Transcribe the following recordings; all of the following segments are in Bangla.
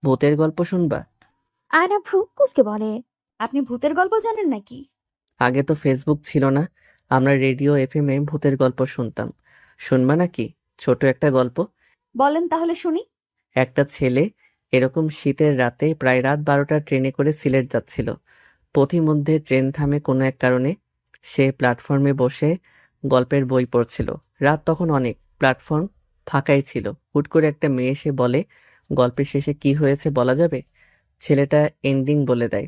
ভূতের গল্প শুনবা? আয়না ভ্রু কুঁচকে বলে। আপনি ভূতের গল্প জানেন নাকি? আগে তো ফেসবুক ছিল না, আমরা রেডিও এফএম এ ভূতের গল্প শুনতাম। শুনবা নাকি ছোট একটা গল্প? বলেন তাহলে শুনি। একটা ছেলে এরকম শীতের রাতে প্রায় রাত 12টা ট্রেনে করে সিলেট যাচ্ছিল। পথিমধ্যে ট্রেন থামে কোনো এক কারণে। সে প্ল্যাটফর্মে বসে গল্পের বই পড়ছিল। রাত তখন অনেক, প্ল্যাটফর্ম ফাঁকাই ছিল। হুট করে একটা মেয়ে এসে বলে, গল্পের শেষে কি হয়েছে বলা যাবে? ছেলেটা এন্ডিং বলে দেয়,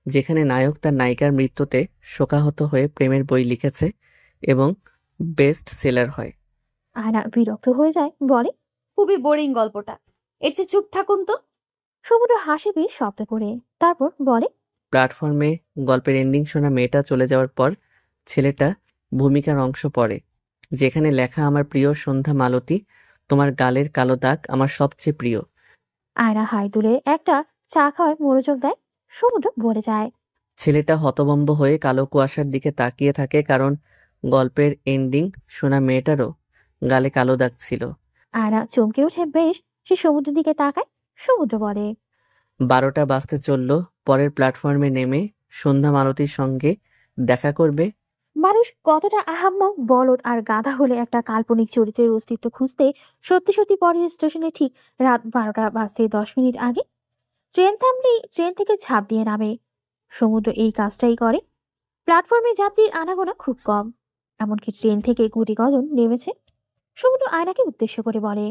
যেখানে নায়ক তার নায়িকার মৃত্যুতে শোকাহত হয়ে প্রেমের বই লিখেছে এবং বেস্ট সেলার হয়। আয়না বিরক্ত হয়ে যায়, বলে। খুবই বোরিং গল্পটা, এর চেয়ে চুপ থাকুন তো। সমুদ্র হাসি বেশ শব্দ করে, তারপর বলে। প্ল্যাটফর্মে গল্পের এন্ডিং শোনা মেয়েটা চলে যাওয়ার পর ছেলেটা ভূমিকার অংশ পড়ে, যেখানে লেখা, আমার প্রিয় সন্ধ্যা মালতী, তোমার গালের কালো দাগ আমার সবচেয়ে প্রিয়। আয়না হাই তুলে একটা চা খাওয়ায় মনোযোগ দেয়। সমুদ্র বলে যায়। ছেলেটা হতভম্ব হয়ে কালো কুয়াশার দিকে তাকিয়ে থাকে, কারণ গল্পের এন্ডিং শোনা মেয়েটারও গালে কালো দাগ ছিল। আয়না চমকে উঠে বেশ, সে সমুদ্রের দিকে তাকায়। সমুদ্র বলে। 12টা বাজতে চলল, পরের প্ল্যাটফর্মে নেমে সন্ধ্যা মালতীর সঙ্গে দেখা করবে। মানুষ কতটা আহাম্মক, বলদ আর গাধা হলে একটা কাল্পনিক চরিত্রের অস্তিত্ব খুঁজতে সত্যি সত্যি পরের স্টেশনে ঠিক রাত 12টা বাজতে 10 মিনিট আগে ট্রেন থামলেই ট্রেন থেকে ঝাঁপ দিয়ে নামে। সমুদ্র এই কাজটাই করে। প্ল্যাটফর্মে যাত্রীর আনাগোনা খুব কম, এমনকি ট্রেন থেকে গুটি কজন নেমেছে। সমুদ্র আয়নাকে উদ্দেশ্য করে বলে।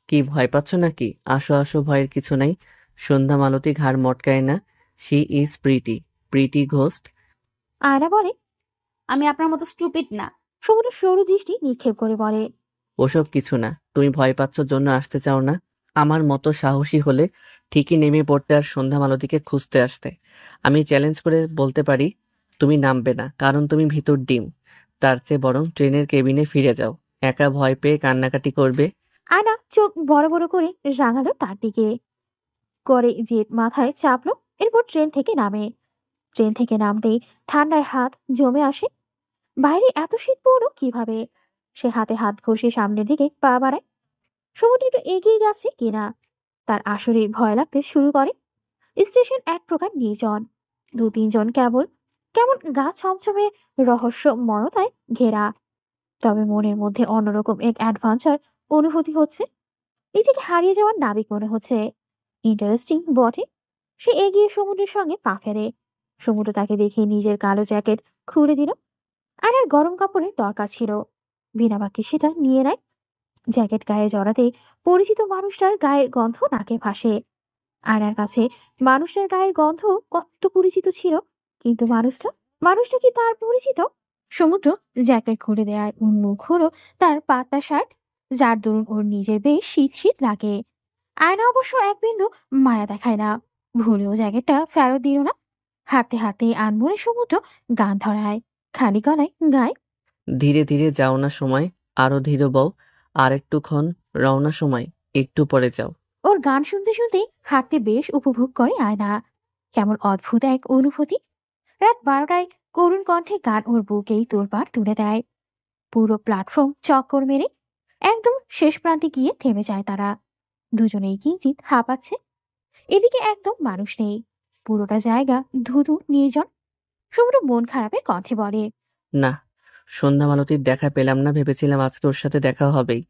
কি ভয় পাচ্ছ নাকি? আসো আসো, ভয়ের কিছু নাই। সন্ধ্যা মালতী ঘাড় মটকায় না। She is pretty, pretty ghost. আয়না বলে। আমি আপনার মতো স্টুপিড না। সমুদ্র সরু দৃষ্টি নিক্ষেপ করে বলে। ওসব কিছু না, তুমি ভয় পাচ্ছ জন্য আসতে চাও না। আমার মতো সাহসী হলে ঠিকই নেমে পড়তে আর সন্ধ্যা মালতীকে খুঁজতে আসতে। আমি চ্যালেঞ্জ করে বলতে পারি, তুমি নামবে না, কারণ তুমি ভিতর ডিম। তার চেয়ে বরং ট্রেনের কেবিনে ফিরে যাও, একা ভয় পেয়ে কান্নাকাটি করবে। আয়না চোখ বড় বড় করে রাঙালো তার দিকে করে, জেদ মাথায় চাপলো। এরপর ট্রেন থেকে নামে। ট্রেন থেকে নামতেই ঠান্ডায় হাত জমে আসে। বাইরে এত শীত পড়লো কিভাবে? সে হাতে হাত ঘষে সামনের দিকে পা বাড়ায়। সমুদ্র একটু এগিয়ে গেছে কিনা তার আসলে ভয় লাগতে শুরু করে। স্টেশন এক প্রকার নির্জন। দু তিনজন কেবল কেমন গা ছমছমে রহস্যময়তায় ঘেরা। তবে মনের মধ্যে অন্যরকম এক অ্যাডভেঞ্চার অনুভূতি হচ্ছে। নিজেকে হারিয়ে যাওয়ার নাবিক মনে হচ্ছে। ইন্টারেস্টিং বটে। সে এগিয়ে সমুদ্রের সঙ্গে পা ফেলে। সমুদ্র তাকে দেখে নিজের কালো জ্যাকেট খুলে দিল। আর আর গরম কাপড়ের দরকার ছিল। বিনা বাক্যে সেটা নিয়ে নেয়। জ্যাকেট গায়ে জড়াতেই পরিচিত মানুষটার গায়ের গন্ধ নাকে ভাসে। আয়নার কাছে মানুষটার গায়ের গন্ধ কত পরিচিত ছিল, কিন্তু মানুষটা মানুষটা কি তার পরিচিত? সমুদ্র জ্যাকেট খুলে দেয়, উন্মুখ হলো তার পাতলা শার্ট, যার দরুন ওর নিজের বেশ শীত শীত লাগে। আয়না অবশ্য এক বিন্দু মায়া দেখায় না, ভুলেও জ্যাকেটটা ফেরত দিল না। হাঁটতে হাঁটতে আনমনে সমুদ্র গান ধরায়, খালি গলায় গায়। ধীরে ধীরে যাও না সময়, আরো ধীরে বও, আর একটুক্ষণ রওনা সময়, একটু পরে যাও। ওর গান শুনতে শুনতে হাঁটতে বেশ উপভোগ করে আয়না। কেমন অদ্ভুত এক অনুভূতি। রাত 12টায় করুণ কণ্ঠে গান ওর বুকেই তোলপাড় তুলে দেয়। পুরো প্ল্যাটফর্ম চক্কর মেরে একদম শেষ প্রান্তে গিয়ে থেমে যায় তারা। দুজনেই কিঞ্চিত হাঁপাচ্ছে। এদিকে একদম মানুষ নেই। পুরোটা জায়গা ধুধু নির্জন। সমুদ্র মন খারাপের কণ্ঠে বলে। না, সন্ধ্যা মালতীর দেখা পেলাম না, ভেবেছিলাম আজকে ওর সাথে দেখা হবেই।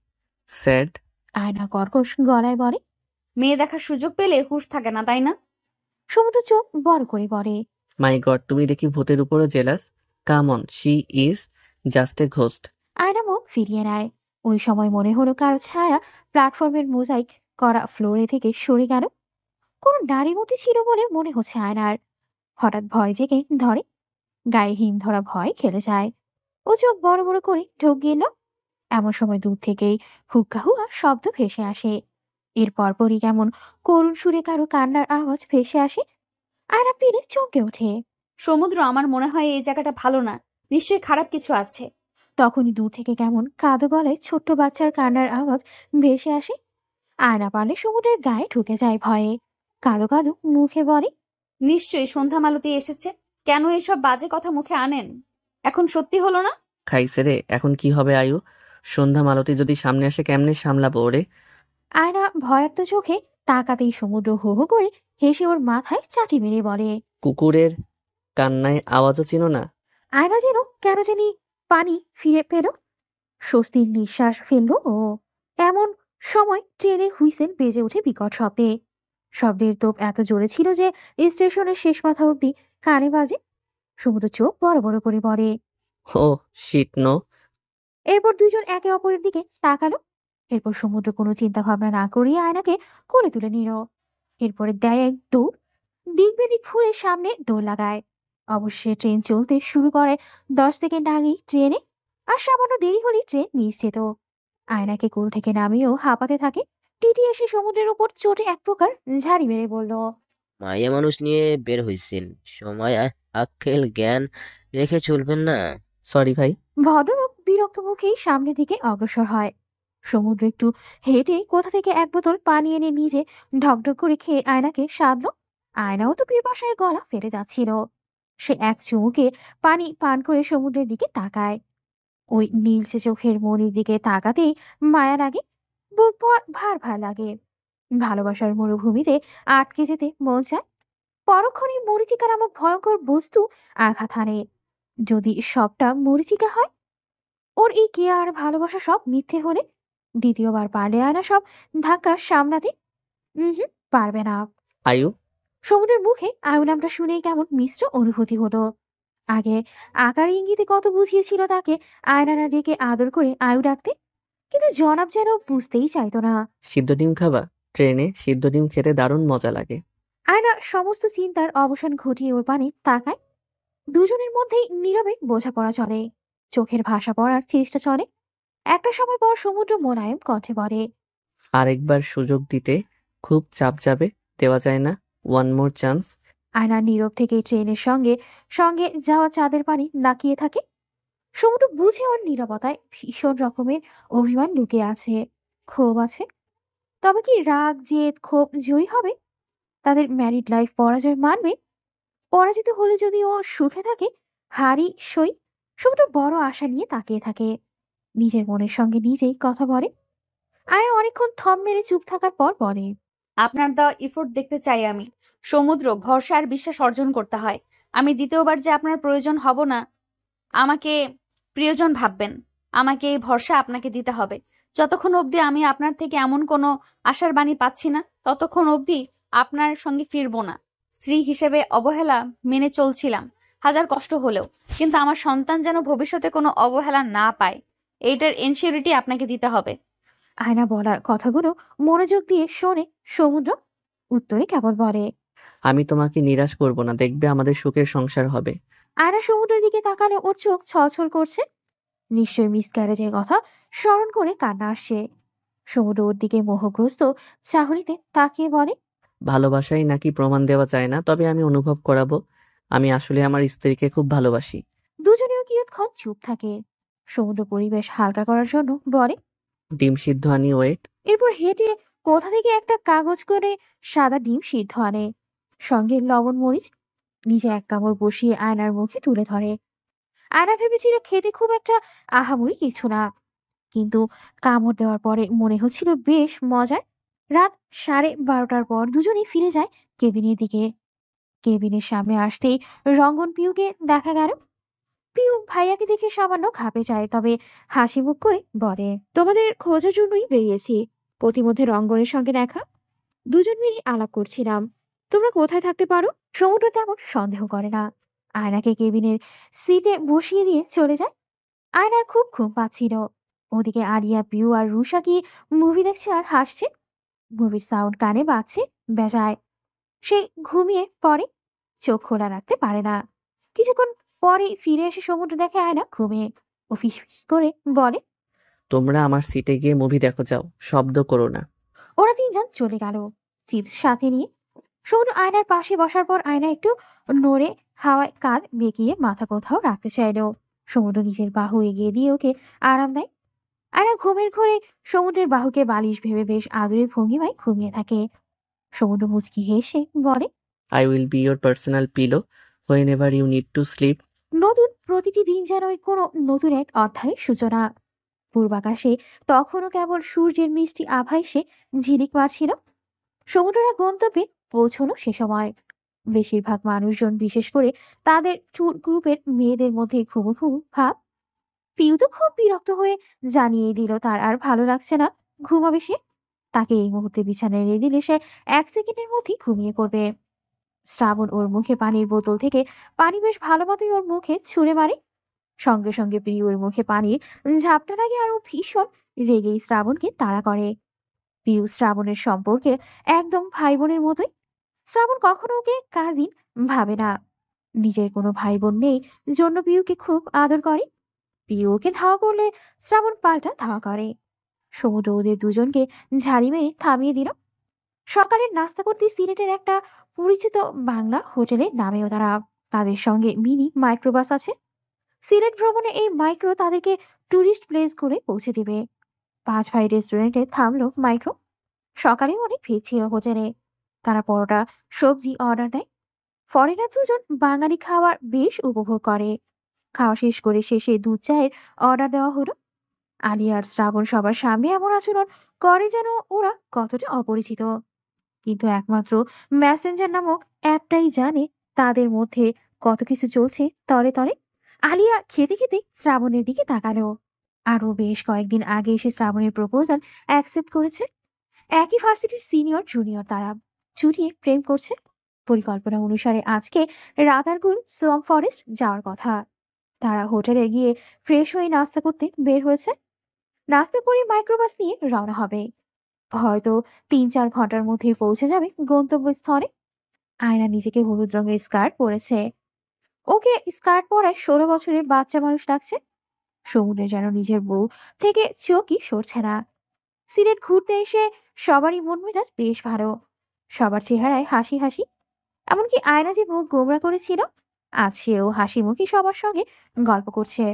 স্যাড। আয়না কর্কশ গলায় বলে। মেয়ে দেখার সুযোগ পেলে হুঁশ থাকে না, তাই না? সমুদ্র চোখ বড় করে বলে। মাই গড, তুমি দেখি ভূতের উপরও jealous. Come on, she is just a ghost. আয়না মুখ ফিরিয়ে নেয়। ওই সময় মনে হলো কারো ছায়া প্ল্যাটফর্মের মোজাইক করা ফ্লোরে থেকে সরে গেল। কোন নারী মূর্তি ছিল বলে মনে হচ্ছে আয়নার। হঠাৎ ভয় জেগে ধরে। গায়ে হিম ধরা ভয় খেলে যায়। ও চোখ বড় বড় করে ঢোক গেল। এমন সময় দূর থেকেই হুক্কা হুয়া শব্দ ভেসে আসে। এর পরপরই কেমন করুণ সুরে কারো কান্নার আওয়াজ ভেসে আসে। আয়না পেরে চমকে ওঠে। সমুদ্র, আমার মনে হয় এই জায়গাটা ভালো না, নিশ্চয়ই খারাপ কিছু আছে। তখনই দূর থেকে কেমন কাঁদো গলায় ছোট্ট বাচ্চার কান্নার আওয়াজ ভেসে আসে। আয়না পারলে সমুদ্রের গায়ে ঢুকে যায় ভয়ে। কাঁদো কাঁদো মুখে বলে। নিশ্চয়ই সন্ধ্যা মালতী এসেছে। কেন এসব বাজে কথা মুখে আনেন? এখন সত্যি হলো না? খাইছে রে, এখন কি হবে আয়ু? সন্ধ্যা মালতী যদি সামনে আসে কেমনে সামলাবো ওরে? আয়না ভয়ার্ত চোখে তাকাতেই সমুদ্র হো হো করে হেসে ওর মাথায় চাটি মেরে বলে। কুকুরের কান্নায় আওয়াজও চিনো না? আয়না যেন কেন জানি পানি ফিরে পেল, স্বস্তির নিঃশ্বাস ফেললো ও। এমন সময় ট্রেনের হুইসেল বেজে ওঠে বিকট শব্দে। শব্দের তোপ এত জোরে ছিল যে স্টেশনের শেষ মাথা অব্দি কানে বাজে। সমুদ্র চোখ বড় বড় করে বলে। ও শিট, নো। এরপর দুজন একে অপরের দিকে তাকালো। এরপর সমুদ্র কোনো চিন্তা ভাবনা না করিয়ে আয়নাকে কোলে তুলে নিল। এরপরে দেয় এক দৌড়, দিক বেদিক ঘুরে সামনে দৌড় লাগায়। অবশ্যই ট্রেন চলতে শুরু করে 10 সেকেন্ড আগেই ট্রেনে, আর সামান্য দেরি হলে ট্রেন মিস যেত। আয়নাকে কোল থেকে নামিয়েও হাঁপাতে থাকে। টিটি এসে সমুদ্রের উপর চোটে এক প্রকার ঝাড়ি মেরে বলল। মাইয়া মানুষ নিয়ে বের হইছেন, সময় আক্কেল জ্ঞান রেখে চলবেন না। সরি ভাই। ভদ্রলোক বিরক্ত মুখেই সামনের দিকে অগ্রসর হয়। সমুদ্র একটু হেঁটে কোথা থেকে এক বোতল পানি এনে নিজে ঢকঢক করে খেয়ে আয়নাকে সাধলো। আয়নাও তো পিপাসায় গলা ফেটে যাচ্ছিল। সে এক চুমুকে পানি পান করে সমুদ্রের দিকে তাকায়। ওই নীলচে চোখের মনির দিকে তাকাতেই মায়া লাগে, বুক ভর ভার ভার লাগে। ভালোবাসার মরুভূমিতে আটকে যেতে মন চায়। পরক্ষণে মরীচিকা নামক ভয়ঙ্কর বস্তু আঘাত হানে। যদি সবটা মরীচিকা হয়, ওর এই কেয়া আর ভালোবাসা সব মিথ্যে হলে, দ্বিতীয়বার পারলে আয়না সব ধাক্কা সামলাতে হুম পারবে না। আয়ু। সমুদ্রের মুখে আয়ু নামটা শুনেই কেমন মিশ্র অনুভূতি হলো। আগে আকার ইঙ্গিতে কত বুঝিয়েছিল তাকে আয়নারা ডেকে আদর করে আয়ু ডাকতে, কিন্তু জনাব যেন বুঝতেই চাইতো না। সিদ্ধ ডিম খাবা? ট্রেনে সিদ্ধ ডিম খেতে দারুণ মজা লাগে। আয়না সমস্ত চিন্তার অবসান ঘটিয়ে ওর পানে তাকায়। দুজনের মধ্যেই নীরবে বোঝাপড়া চলে, চোখের ভাষা পড়ার চেষ্টা চলে। একটা সময় পর সমুদ্র মোলায়েম কণ্ঠে বলে। আরেকবার সুযোগ দিতে খুব চাপ যাবে, দেওয়া যায় না? One more chance. আয়না নীরব থেকে ট্রেনের সঙ্গে সঙ্গে যাওয়া চাঁদের পানি নাকিয়ে থাকে। সমুদ্র বুঝে ওর নীরবতায় ভীষণ রকমের অভিমান লুকিয়ে আছে, ক্ষোভ আছে। তবে কি রাগ জেদ ক্ষোভ জয়ী হবে? তাদের ম্যারিড লাইফ পরাজয় মানবে? পরাজিত হলে যদি ও সুখে থাকে, হারি সই। সমুদ্র বড় আশা নিয়ে তাকিয়ে থাকে, নিজের মনের সঙ্গে নিজেই কথা বলে। আয়না অনেকক্ষণ থম মেরে চুপ থাকার পর বলে। আপনার দেওয়া এফোর্ট দেখতে চাই আমি। সমুদ্র, ভরসা আর বিশ্বাস অর্জন করতে হয়। আমি দ্বিতীয়বার যে আপনার প্রয়োজন হব না, আমাকে প্রিয়জন ভাববেন। আমাকে এই ভরসা আপনাকে দিতে হবে। যতক্ষণ অবধি আমি আপনার থেকে এমন কোনো আশার বাণী পাচ্ছি না, ততক্ষণ অবধি আপনার সঙ্গে ফিরবো না। স্ত্রী হিসেবে অবহেলা মেনে চলছিলাম, হাজার কষ্ট হলেও, কিন্তু আমার সন্তান যেন ভবিষ্যতে কোনো অবহেলা না পায়, এইটার এনশিওরিটি আপনাকে দিতে হবে। আয়না বলার কথাগুলো মনোযোগ দিয়ে শোনে সমুদ্র। উত্তরে কেবল বলে। আমি তোমাকে নিরাশ করব না, দেখবে আমাদের সুখের সংসার হবে। আয়না সমুদ্রের দিকে তাকালে ওর চোখ ছলছল করছে। নিশ্চয়ই মিসক্যারেজের কথা স্মরণ করে কান্না আসছে। সমুদ্র ওর দিকে মোহগ্রস্ত চাহনিতে তাকিয়ে বলে। ভালোবাসায় নাকি প্রমাণ দেওয়া যায় না, তবে আমি অনুভব করাবো আমি আসলে আমার স্ত্রীকে খুব ভালোবাসি। দুজনেও কিয়ৎক্ষণ চুপ থাকে। সমুদ্র পরিবেশ হালকা করার জন্য বলে। ডিম সিদ্ধ আনি, ওয়েট। এরপর হেঁটে কোথা থেকে একটা কাগজ করে সাদা ডিম সিদ্ধ আনে, সঙ্গে লবণ মরিচ। নিজে এক কামড় বসিয়ে আয়নার মুখে তুলে ধরে। আয়না ভেবেছিল খেতে খুব একটা আহামরি কিছু না, কিন্তু কামড় দেওয়ার পরে মনে হচ্ছিল বেশ মজার। রাত 12:30টার পর দুজনেই ফিরে যায় কেবিনের দিকে। কেবিনের সামনে আসতেই রঙ্গন পিউকে দেখা গেল। পিউ ভাইয়াকে দেখে সামান্য ঘাবড়ে যায়, তবে হাসি মুখ করে বলে, তোমাদের খোঁজার জন্যই বেরিয়েছি। পথিমধ্যে রঙ্গনের সঙ্গে দেখা, দুজন মিলে আলাপ করছিলাম। তোমরা কোথায় থাকতে পারো? সমুদ্র তেমন সন্দেহ করে না, আয়নাকে কেবিনের সিটে বসিয়ে দিয়ে চলে যায়। আয়নার খুব ঘুম পাচ্ছিল। ওদিকে আলিয়া, পিউ আর রুষা কি মুভি দেখছে আর হাসছে। মুভির সাউন্ড কানে বাজছে বেজায়। সে ঘুমিয়ে পড়ে, চোখ খোলা রাখতে পারে না। কিছুক্ষণ পরে ফিরে এসে সমুদ্র দেখে আয়না ঘুমিয়ে। ও ফিস করে বলে। তোমরা আমার সিটে গিয়ে মুভি দেখো, যাও, শব্দ করো না। ওরা তিনজন চলে গেল, চিপস সাথে নিয়ে। সমুদ্র আয়নার পাশে বসার পর আয়না একটু নড়ে হাওয়ায় কাঁধ বেঁকিয়ে মাথা কোথাও রাখতে চাইল। সমুদ্র নিজের বাহু এগিয়ে দিয়ে ওকে আরাম দেয়। আয়না ঘুমের ঘোরে সমুদ্রের বাহুকে বালিশ ভেবে বেশ আদুরে ভঙ্গিমায় ঘুমিয়ে থাকে। সমুদ্র মুচকি হেসে বলে। I will be your personal pillow whenever you need to sleep. নতুন প্রতিটি দিন যেন কোনো নতুন এক অধ্যায়ের সূচনা। পূর্বাকাশে তখনও কেবল সূর্যের মিষ্টি আভা এসে ঝিলিক মারছিল। সমুদ্ররা গন্তব্যে পৌঁছানো সে সময় বেশিরভাগ মানুষজন, বিশেষ করে তাদের ট্যুর গ্রুপের মেয়েদের মধ্যে ঘুমু ঘুমু ভাব। পিউ তো খুব বিরক্ত হয়ে জানিয়ে দিল তার আর ভালো লাগছে না, ঘুমাবে সে। তাকে এই মুহূর্তে বিছানায় এনে দিলে সে 1 সেকেন্ডের মধ্যেই ঘুমিয়ে পড়বে। শ্রাবণ ওর মুখে পানির বোতল থেকে পানি বেশ ভালো মতোই ওর মুখে ছুঁড়ে মারে। সঙ্গে সঙ্গে প্রিয় ওর মুখে পানির ঝাপটা লাগে আর ও ভীষণ রেগেই শ্রাবণকে তাড়া করে। পিউ শ্রাবণের সম্পর্কে একদম ভাই বোনের মতোই। শ্রাবণ কখনো ওকে কাজিন ভাবে না। নিজের কোনো ভাই বোন নেই জন্য পিউকে খুব আদর করে। পিউ ওকে ধাওয়া করলে শ্রাবণ পাল্টা ধাওয়া করে। সমুদ্র ওদের দুজনকে ঝাড়ি মেরে থামিয়ে দিল। সকালের নাস্তা করতে সিলেটের একটা পরিচিত বাংলা হোটেলে নামেও তারা। তাদের সঙ্গে মিনি মাইক্রোবাস আছে। সিলেট ভ্রমণে এই মাইক্রো তাদেরকে টুরিস্ট প্লেস করে পৌঁছে দিবে। 5 ভাই রেস্টুরেন্টে থামলো মাইক্রো। সকালে অনেক ভিড় ছিল হোটেলে। তারা পরোটা, সবজি অর্ডার দেয়। ফরেনার দুজন বাঙালি খাবার বেশ উপভোগ করে। খাওয়া শেষ করে শেষে দুধ চায়ের অর্ডার দেওয়া হলো। আলিয়া আর শ্রাবণ সবার সামনে এমন আচরণ করে যেন ওরা কতটা অপরিচিত। কিন্তু একমাত্র মেসেঞ্জার নামক অ্যাপটাই জানে তাদের মধ্যে কত কিছু চলছে তলে তলে। আলিয়া খেতে খেতে শ্রাবণের দিকে তাকালো। আরো বেশ কয়েকদিন আগে এসে শ্রাবণের প্রপোজাল অ্যাকসেপ্ট করেছে। একই ভার্সিটির সিনিয়র জুনিয়র তারা চুটিয়ে প্রেম করছে। পরিকল্পনা অনুসারে আজকে রাতারগুল সোয়াম ফরেস্ট যাওয়ার কথা। তারা হোটেলে গিয়ে ফ্রেশ হয়ে নাস্তা করতে বের হয়েছে। নাস্তা করে মাইক্রোবাস নিয়ে রওনা হবে। হয়তো 3-4 ঘন্টার মধ্যেই পৌঁছে যাবে গন্তব্যস্থলে। আয়না নিজেকে হলুদ রঙের স্কার্ট পরেছে। ওকে স্কার্ট পরায় 16 বছরের বাচ্চা মানুষ লাগছে। সমুদ্রে যেন নিজের বউ থেকে চোখই সরছে না। সিলেট ঘুরতে এসে সবারই মন মেজাজ বেশ ভালো। সবার চেহারায় হাসি হাসি। এমনকি আয়না যে মুখ গোমরা করেছিল, আজ সেও হাসি মুখে সবার সঙ্গে গল্প করছে।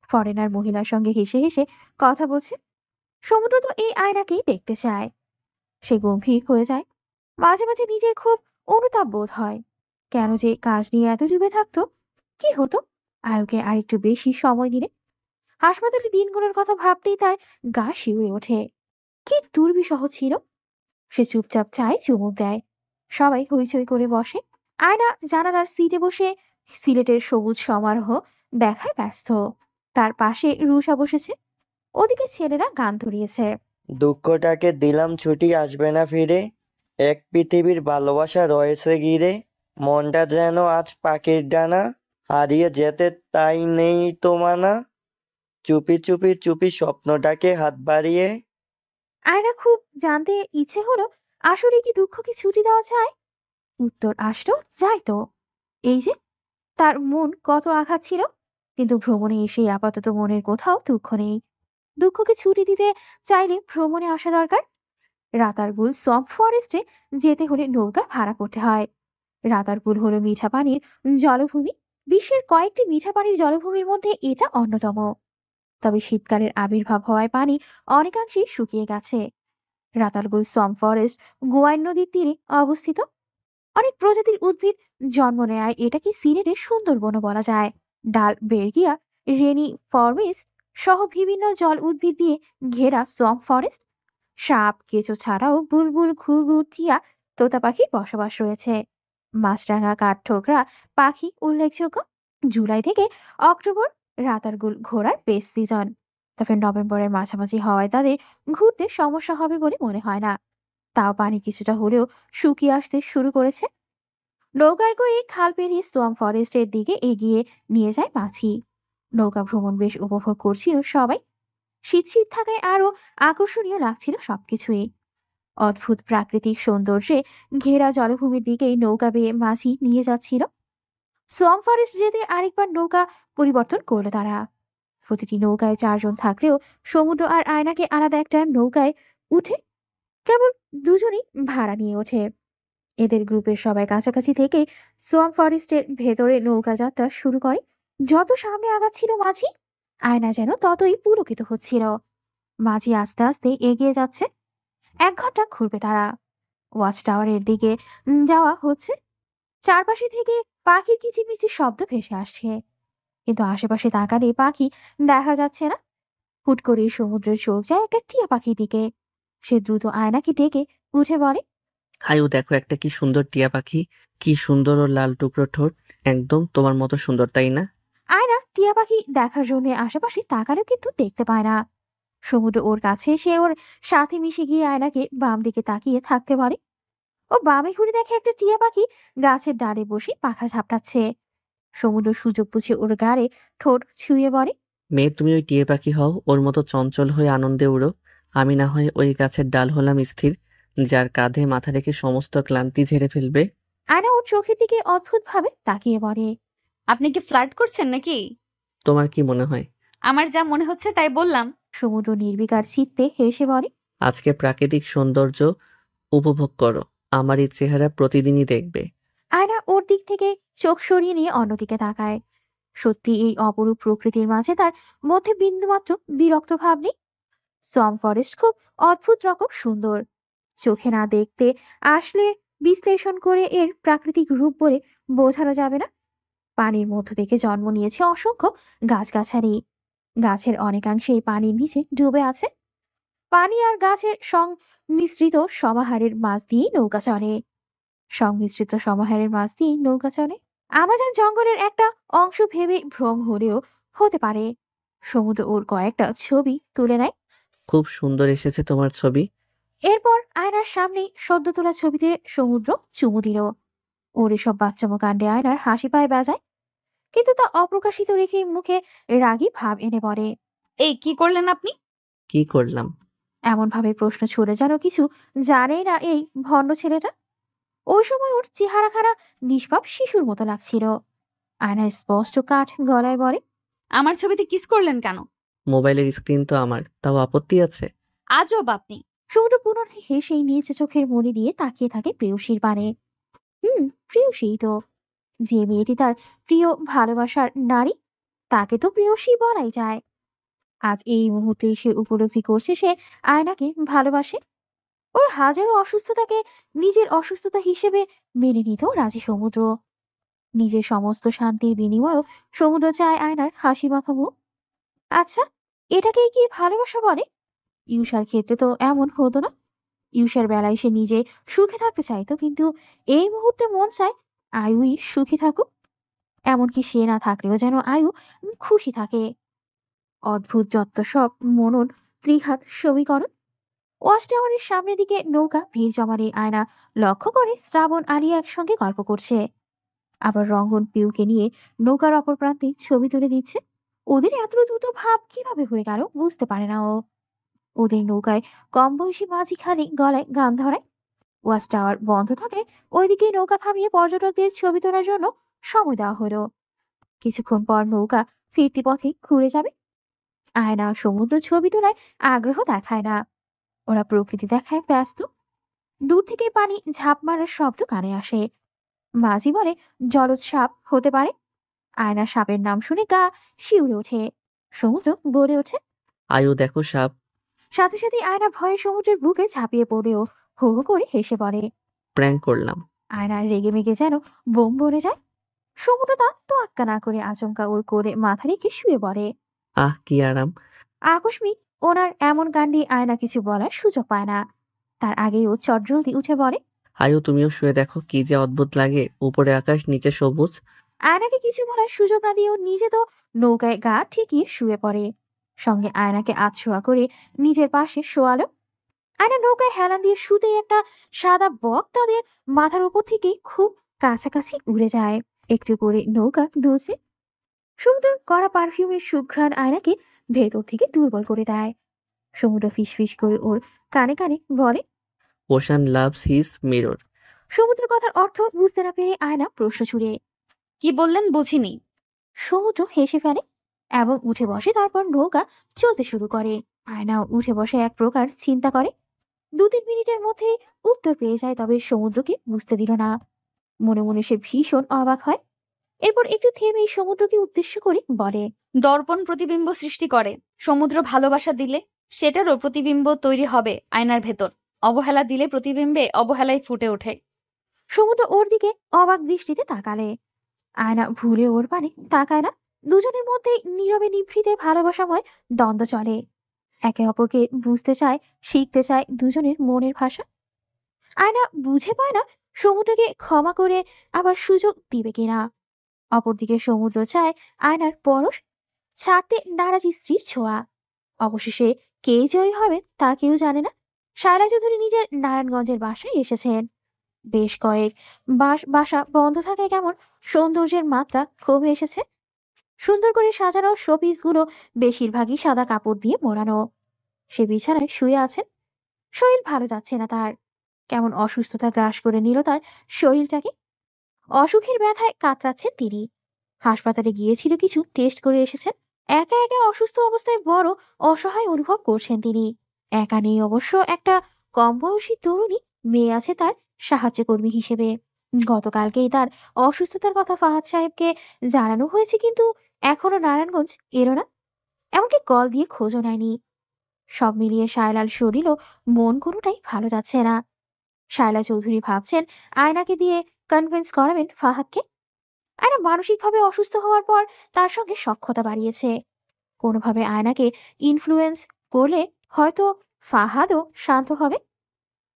ফরেনার মহিলার সঙ্গে হেসে হেসে কথা বলছে। সমুদ্র তো এই আয়নাকেই দেখতে চায়। সে গম্ভীর হয়ে যায়। মাঝে মাঝে নিজের খুব অনুতাপ বোধ হয়। কেন যে কাজ নিয়ে এত ডুবে থাকতো। কি হতো আয়ুকে আরেকটু বেশি সময় দিলে? হাসপাতালে দিনগুলোর কথা ভাবতেই তার গা শিউরে ওঠে। কি দুর্বিষহ ছিল। সে চুপচাপ চায়, চুমুক দেয়। সবাই হইচই করে বসে। আয়না জানালার সিটে বসে সিলেটের সবুজ সমারোহ দেখায় ব্যস্ত। তার পাশে রুষা বসেছে। ওদিকে ছেলেরা গান ধরিয়েছে। দুঃখটাকে দিলাম ছুটি, আসবে না ফিরে। এক পৃথিবীর ভালোবাসা রয়েছে ঘিরে। মনটা যেন আজ পাখির ডানা, হারিয়ে যেতে তাই নেই তো মানা। চুপি চুপি চুপি স্বপ্নটাকে হাত বাড়িয়ে। আয়না খুব জানতে ইচ্ছে হলো আসলে কি দুঃখকে ছুটি দেওয়া যায়। উত্তর আসলো যাইতো। এই যে তার মন কত আঘাত ছিল, কিন্তু ভ্রমণে এসে আপাতত মনের কোথাও দুঃখ নেই। দুঃখকে ছুটি দিতে চাইলে ভ্রমণে আসা দরকার। রাতারগুল সোয়াম্প ফরেস্টে যেতে হলে নৌকা ভাড়া করতে হয়। রাতারগুল হলো মিঠা পানির জলভূমি। বিশ্বের কয়েকটি মিঠা পানির জলভূমির মধ্যে এটা অন্যতম। তবে শীতকালের আবির্ভাব হওয়ায় পানি অনেকাংশেই শুকিয়ে গেছে। রাতারগুল সোয়াম্প ফরেস্ট গোয়াইন নদীর তীরে অবস্থিত। অনেক প্রজাতির উদ্ভিদ জন্ম নেয় এটাকে সিলেটের সুন্দরবনও বলা যায়। ডাল বেরগিয়া, রেনি ফরমিস সহ বিভিন্ন জল উদ্ভিদ দিয়ে ঘেরা সোয়াম্প ফরেস্ট। সাপ কেঁচো ছাড়াও বুলবুল, ঘুঘু, টিয়া, তোতা পাখির বসবাস রয়েছে। মাছরাঙা, কাঠঠোকরা পাখি উল্লেখযোগ্য। জুলাই থেকে অক্টোবর রাতারগুল ঘোরার বেস্ট সিজন। তবে নভেম্বরের মাঝামাঝি হওয়ায় তাদের ঘুরতে সমস্যা হবে বলে মনে হয় না। তাও পানি কিছুটা হলেও শুকিয়ে আসতে শুরু করেছে। নৌকার করে খাল পেরিয়ে সোয়াম্প ফরেস্টের দিকে এগিয়ে নিয়ে যায় মাছি। নৌকা ভ্রমণ বেশ উপভোগ করছিল সবাই। শীত শীত থাকায় আরো আকর্ষণীয় লাগছিল সবকিছুই। অদ্ভুত প্রাকৃতিক সৌন্দর্যে ঘেরা জলভূমির দিকেই নৌকা বেয়ে মাঝি নিয়ে যাচ্ছিল। সোয়াম্প ফরেস্ট যেতে আরেকবার নৌকা পরিবর্তন করলো তারা। প্রতিটি নৌকায় 4 জন থাকলেও সমুদ্র আর আয়নাকে আলাদা একটা নৌকায় উঠে কেবল দুজনই ভাড়া নিয়ে ওঠে। এদের গ্রুপের সবাই কাছাকাছি থেকে সোয়াম্প ফরেস্টের ভেতরে নৌকা যাত্রা শুরু করে। যত সামনে আগাচ্ছিল মাঝি, আয়না যেন ততই পুলকিত হচ্ছিল। মাঝি আস্তে আস্তে এগিয়ে যাচ্ছে। 1 ঘন্টা ঘুরবে তারা। ওয়াচ টাওয়ারের দিকে যাওয়া হচ্ছে। চারপাশে থেকে পাখির কিচিরমিচির শব্দ ভেসে আসছে, কিন্তু আশেপাশে তাকালে পাখি দেখা যাচ্ছে না। হুট করে সমুদ্রের চোখ যায় একটা টিয়া পাখির দিকে। সে দ্রুত আয়নাকে ডেকে উঠে বলে, আয়ু দেখো একটা কি সুন্দর টিয়া পাখি, কি সুন্দর ওর লাল টুকরো ঠোঁট, একদম তোমার মতো সুন্দর, তাই না? আয়না টিয়া পাখি দেখার জন্য আশেপাশে তাকালেও কিন্তু দেখতে পায় না। সমুদ্র ওর কাছে এসে ওর সাথে মিশে গিয়ে আয়নাকে বাম দিকে তাকিয়ে থাকতে বলে। ও বামে ঘুরে দেখে একটা টিয়া পাখি গাছের ডালে বসে পাখা ঝাপটাচ্ছে। সমুদ্র সুযোগ বুঝে ওর গাড়ে ঠোঁট ছুঁয়ে বলে, মেয়ে, তুমি ওই টিয়ে পাখি হও, ওর মতো চঞ্চল হয়ে আনন্দে উড়ো। আমি না হয় ওই গাছের ডাল হলাম স্থির, যার কাঁধে মাথা রেখে সমস্ত ক্লান্তি ঝেড়ে ফেলবে। আয়না ওর চোখের দিকে অদ্ভুত ভাবে তাকিয়ে বলে। আপনি কি ফ্লার্ট করছেন নাকি? তোমার কি মনে হয়? আমার যা মনে হচ্ছে তাই বললাম। সমুদ্র নির্বিকার চিত্তে হেসে বলে। আজকে প্রাকৃতিক সৌন্দর্য উপভোগ করো, আমার এই চেহারা প্রতিদিনই দেখবে। আয়না ওর দিক থেকে চোখ সরিয়ে নিয়ে অন্যদিকে তাকায়। সত্যি এই অপরূপ প্রকৃতির মাঝে তার মধ্যে বিন্দুমাত্র বিরক্ত ভাব নেই। সম ফরেস্ট খুব অদ্ভুত রকম সুন্দর। চোখে না দেখতে আসলে বিশ্লেষণ করে এর প্রাকৃতিক রূপ বলে বোঝানো যাবে না। পানির মধ্য থেকে জন্ম নিয়েছে অসংখ্য গাছগাছালি। গাছের অনেকাংশেই পানির নিচে ডুবে আছে। পানি আর গাছের সংমিশ্রিত সমাহারের মাছ দিয়ে নৌকা চলে। সংমিশ্রিত সমাহারের মাছ দিয়ে নৌকা চলে আমাজন জঙ্গলের একটা অংশ ভেবে ভ্রম হলেও হতে পারে। সমুদ্র ওর কয়েকটা ছবি তুলে নেয়। খুব সুন্দর এসেছে তোমার ছবি। এরপর আয়নার সামনে সদ্য তোলা ছবিতে সমুদ্র চুমু দিল। ওর এসব বাচ্চামো কাণ্ডে আয়নার হাসি পায় বেজায়, কিন্তু তা অপ্রকাশিত রেখে মুখে রাগী ভাব এনে পড়ে। এই কি করলেন আপনি? কি করলাম? এমন ভাবে প্রশ্ন ছুড়ে যেন কিছু জানেই না এই ভণ্ড ছেলেটা। ওই সময় ওর চেহারাখানা নিষ্পাপ শিশুর মতো লাগছিল। আয়না স্পষ্ট কাঠ গলায় বলে, আমার ছবিতে কিস করলেন কেন? মোবাইলের স্ক্রিন তো আমার, তাও আপত্তি আছে? আজব আপনি। সমুদ্র পুনরায় হেসেই নিচে চোখের মনি দিয়ে তাকিয়ে থাকে প্রেয়সীর পানে। প্রেয়সী তো। যে মেয়েটি তার প্রিয় ভালোবাসার নারী, তাকে তো প্রেয়সী বলাই যায়। আজ এই মুহূর্তে সে উপলব্ধি করছে সে আয়নাকে ভালোবাসে। ওর হাজারো অসুস্থতাকে নিজের অসুস্থতা হিসেবে মেনে নিতেও রাজি সমুদ্র। নিজের সমস্ত শান্তির বিনিময়েও সমুদ্র চায় আয়নার হাসি মাখা মুখ। আচ্ছা, এটাকেই কি ভালোবাসা বলে? ইউষার ক্ষেত্রে তো এমন হতো না। ইউষার বেলায় সে নিজে সুখে থাকতে চাইতো, কিন্তু এই মুহূর্তে মন চায় আয়ুই সুখী থাকুক। এমনকি সে না থাকলেও যেন আয়ু খুশি থাকে। অদ্ভুত যত্ত সব মনন ত্রিঘাত সমীকরণ। ওয়াচ টাওয়ারের সামনের দিকে নৌকা ভিড় জমানে আয়না লক্ষ্য করে শ্রাবণ আলিয়া একসঙ্গে গল্প করছে। আবার রঙ্গন পিউকে নিয়ে নৌকার অপর প্রান্তে ছবি তুলে দিচ্ছে। ওদের এত দ্রুত ভাব কিভাবে হয়ে গেল বুঝতে পারে না ও। ওদের নৌকায় কম বয়সী মাঝি খালি গলায় গান ধরায়। ওয়াচ টাওয়ার বন্ধ থাকে, ওইদিকে নৌকা থামিয়ে পর্যটকদের ছবি তোলার জন্য সময় দেওয়া হলো। কিছুক্ষণ পর নৌকা ফিরতি পথে ঘুরে যাবে। আয়না সমুদ্র ছবি তোলায় আগ্রহ দেখায় না। ওরা প্রকৃতি দেখায় ব্যস্ত। দূর থেকে পানি ঝাঁপ মারার শব্দ কানে আসে। মাঝি বলে জলজ সাপ হতে পারে। আয়না সাপের নাম শুনে গা শিউরে ওঠে। সমুদ্র বলে ওঠে। আয়ু দেখো সাপ। সাথে সাথে আয়না ভয়ে সমুদ্রের বুকে ঝাঁপিয়ে পড়েও হো হো করে হেসে পড়ে। প্র্যাঙ্ক করলাম। আয়না রেগে মেগে যেন বোম বলে যায়। সমুদ্র তা তো আক্কা না করে আচমকা ওর কোলে মাথা রেখে শুয়ে পড়ে। আহ কি আরাম। আকস্মিক ওনার এমন কাণ্ডে আয়না কিছু বলার সুযোগ পায় না। তার আগেই ও চটজলদি উঠে পড়ে। আয়ু তুমিও শুয়ে দেখো, কি যে অদ্ভুত লাগে, উপরে আকাশ নিচে সবুজ। আয়নাকে কিছু বলার সুযোগ না দিয়ে ও নিজে তো নৌকায় গা ঠিকিয়ে শুয়ে পড়ে। সঙ্গে আয়নাকে আধশোয়া করে নিজের পাশে শোয়ালো। আয়না নৌকায় হেলান দিয়ে শুতে একটা সাদা বক তাদের মাথার উপর থেকে খুব কাছাকাছি উড়ে যায়। একটু করে নৌকা দুলছে। সমুদ্রের কড়া পারফিউমের সুঘ্রাণ আয়নাকে ভেতর থেকে দুর্বল করে দেয়। সমুদ্র ফিসফিস করে ওর কানে কানে বলে। Ocean loves his mirror. সমুদ্রের কথার অর্থ বুঝতে না পেরে আয়না প্রশ্ন ছুড়ে। কি বললেন বুঝিনি। সমুদ্র হেসে ফেলে এবং উঠে বসে। তারপর নৌকা চলতে শুরু করে। আয়নাও উঠে বসে এক প্রকার চিন্তা করে। 2-3 মিনিটের মধ্যে উত্তর পেয়ে যায়, তবে সমুদ্রকে বুঝতে দিল না। মনে মনে সে ভীষণ অবাক হয়। এরপর একটু থেমে সমুদ্রকে উদ্দেশ্য করে বলে, দর্পণ প্রতিবিম্ব সৃষ্টি করে। সমুদ্র ভালোবাসা দিলে সেটারও প্রতিবিম্ব তৈরি হবে আয়নার ভেতর। অবহেলা দিলে প্রতিবিম্বে অবহেলাই ফুটে ওঠে। সমুদ্র ওর দিকে অবাক দৃষ্টিতে তাকালে। আয়না ভুলে ওর পানে তাকায় না। দুজনের মধ্যে নীরবে নিভৃতে ভালোবাসাময় দ্বন্দ্ব চলে। একে অপরকে বুঝতে চায়, শিখতে চায় দুজনের মনের ভাষা। আয়না বুঝে পায় না সমুদ্রকে ক্ষমা করে আবার সুযোগ দিবে কিনা। অপরদিকে সমুদ্র চায় আয়নার পরশ ছাড়তে নারাজ স্ত্রীর ছোঁয়া। অবশেষে কে জয়ী হবে তা কেউ জানে না। শায়লা চৌধুরী নিজের নারায়ণগঞ্জের বাসায় এসেছেন। বেশ কয়েক বাসা বন্ধ থাকায় কেমন সৌন্দর্যের মাত্রা কমে এসেছে। সুন্দর করে সাজানো শোপিস গুলো বেশিরভাগই সাদা কাপড় দিয়ে মোড়ানো। সে বিছানায় শুয়ে আছেন। শরীর ভালো যাচ্ছে না তার। কেমন অসুস্থতা গ্রাস করে নিল তার শরীরটাকে। অসুখের ব্যথায় কাতরাচ্ছেন তিনি। হাসপাতালে গিয়েছিল, কিছু টেস্ট করে এসেছেন। একা একা অসুস্থ অবস্থায় বড় অসহায় অনুভব করছেন তিনি। একা নেই অবশ্য, একটা কম বয়সী তরুণী মেয়ে আছে তার সাহায্যকর্মী হিসেবে। গতকালকেই তার অসুস্থতার কথা ফাহাদ সাহেবকে জানানো হয়েছে, কিন্তু এখনো নারায়ণগঞ্জ এলো না। এমনকি কল দিয়ে খোঁজও নেয়নি। সব মিলিয়ে শায়লার শরীর ও মন কোনোটাই ভালো যাচ্ছে না। শায়লা চৌধুরী ভাবছেন আয়নাকে দিয়ে কনভিন্স করাবেন ফাহাদকে। আয়না মানসিকভাবে অসুস্থ হওয়ার পর তার সঙ্গে সখ্যতা বাড়িয়েছে। কোনোভাবে আয়নাকে ইনফ্লুয়েন্স করলে হয়তো ফাহাদও শান্ত হবে।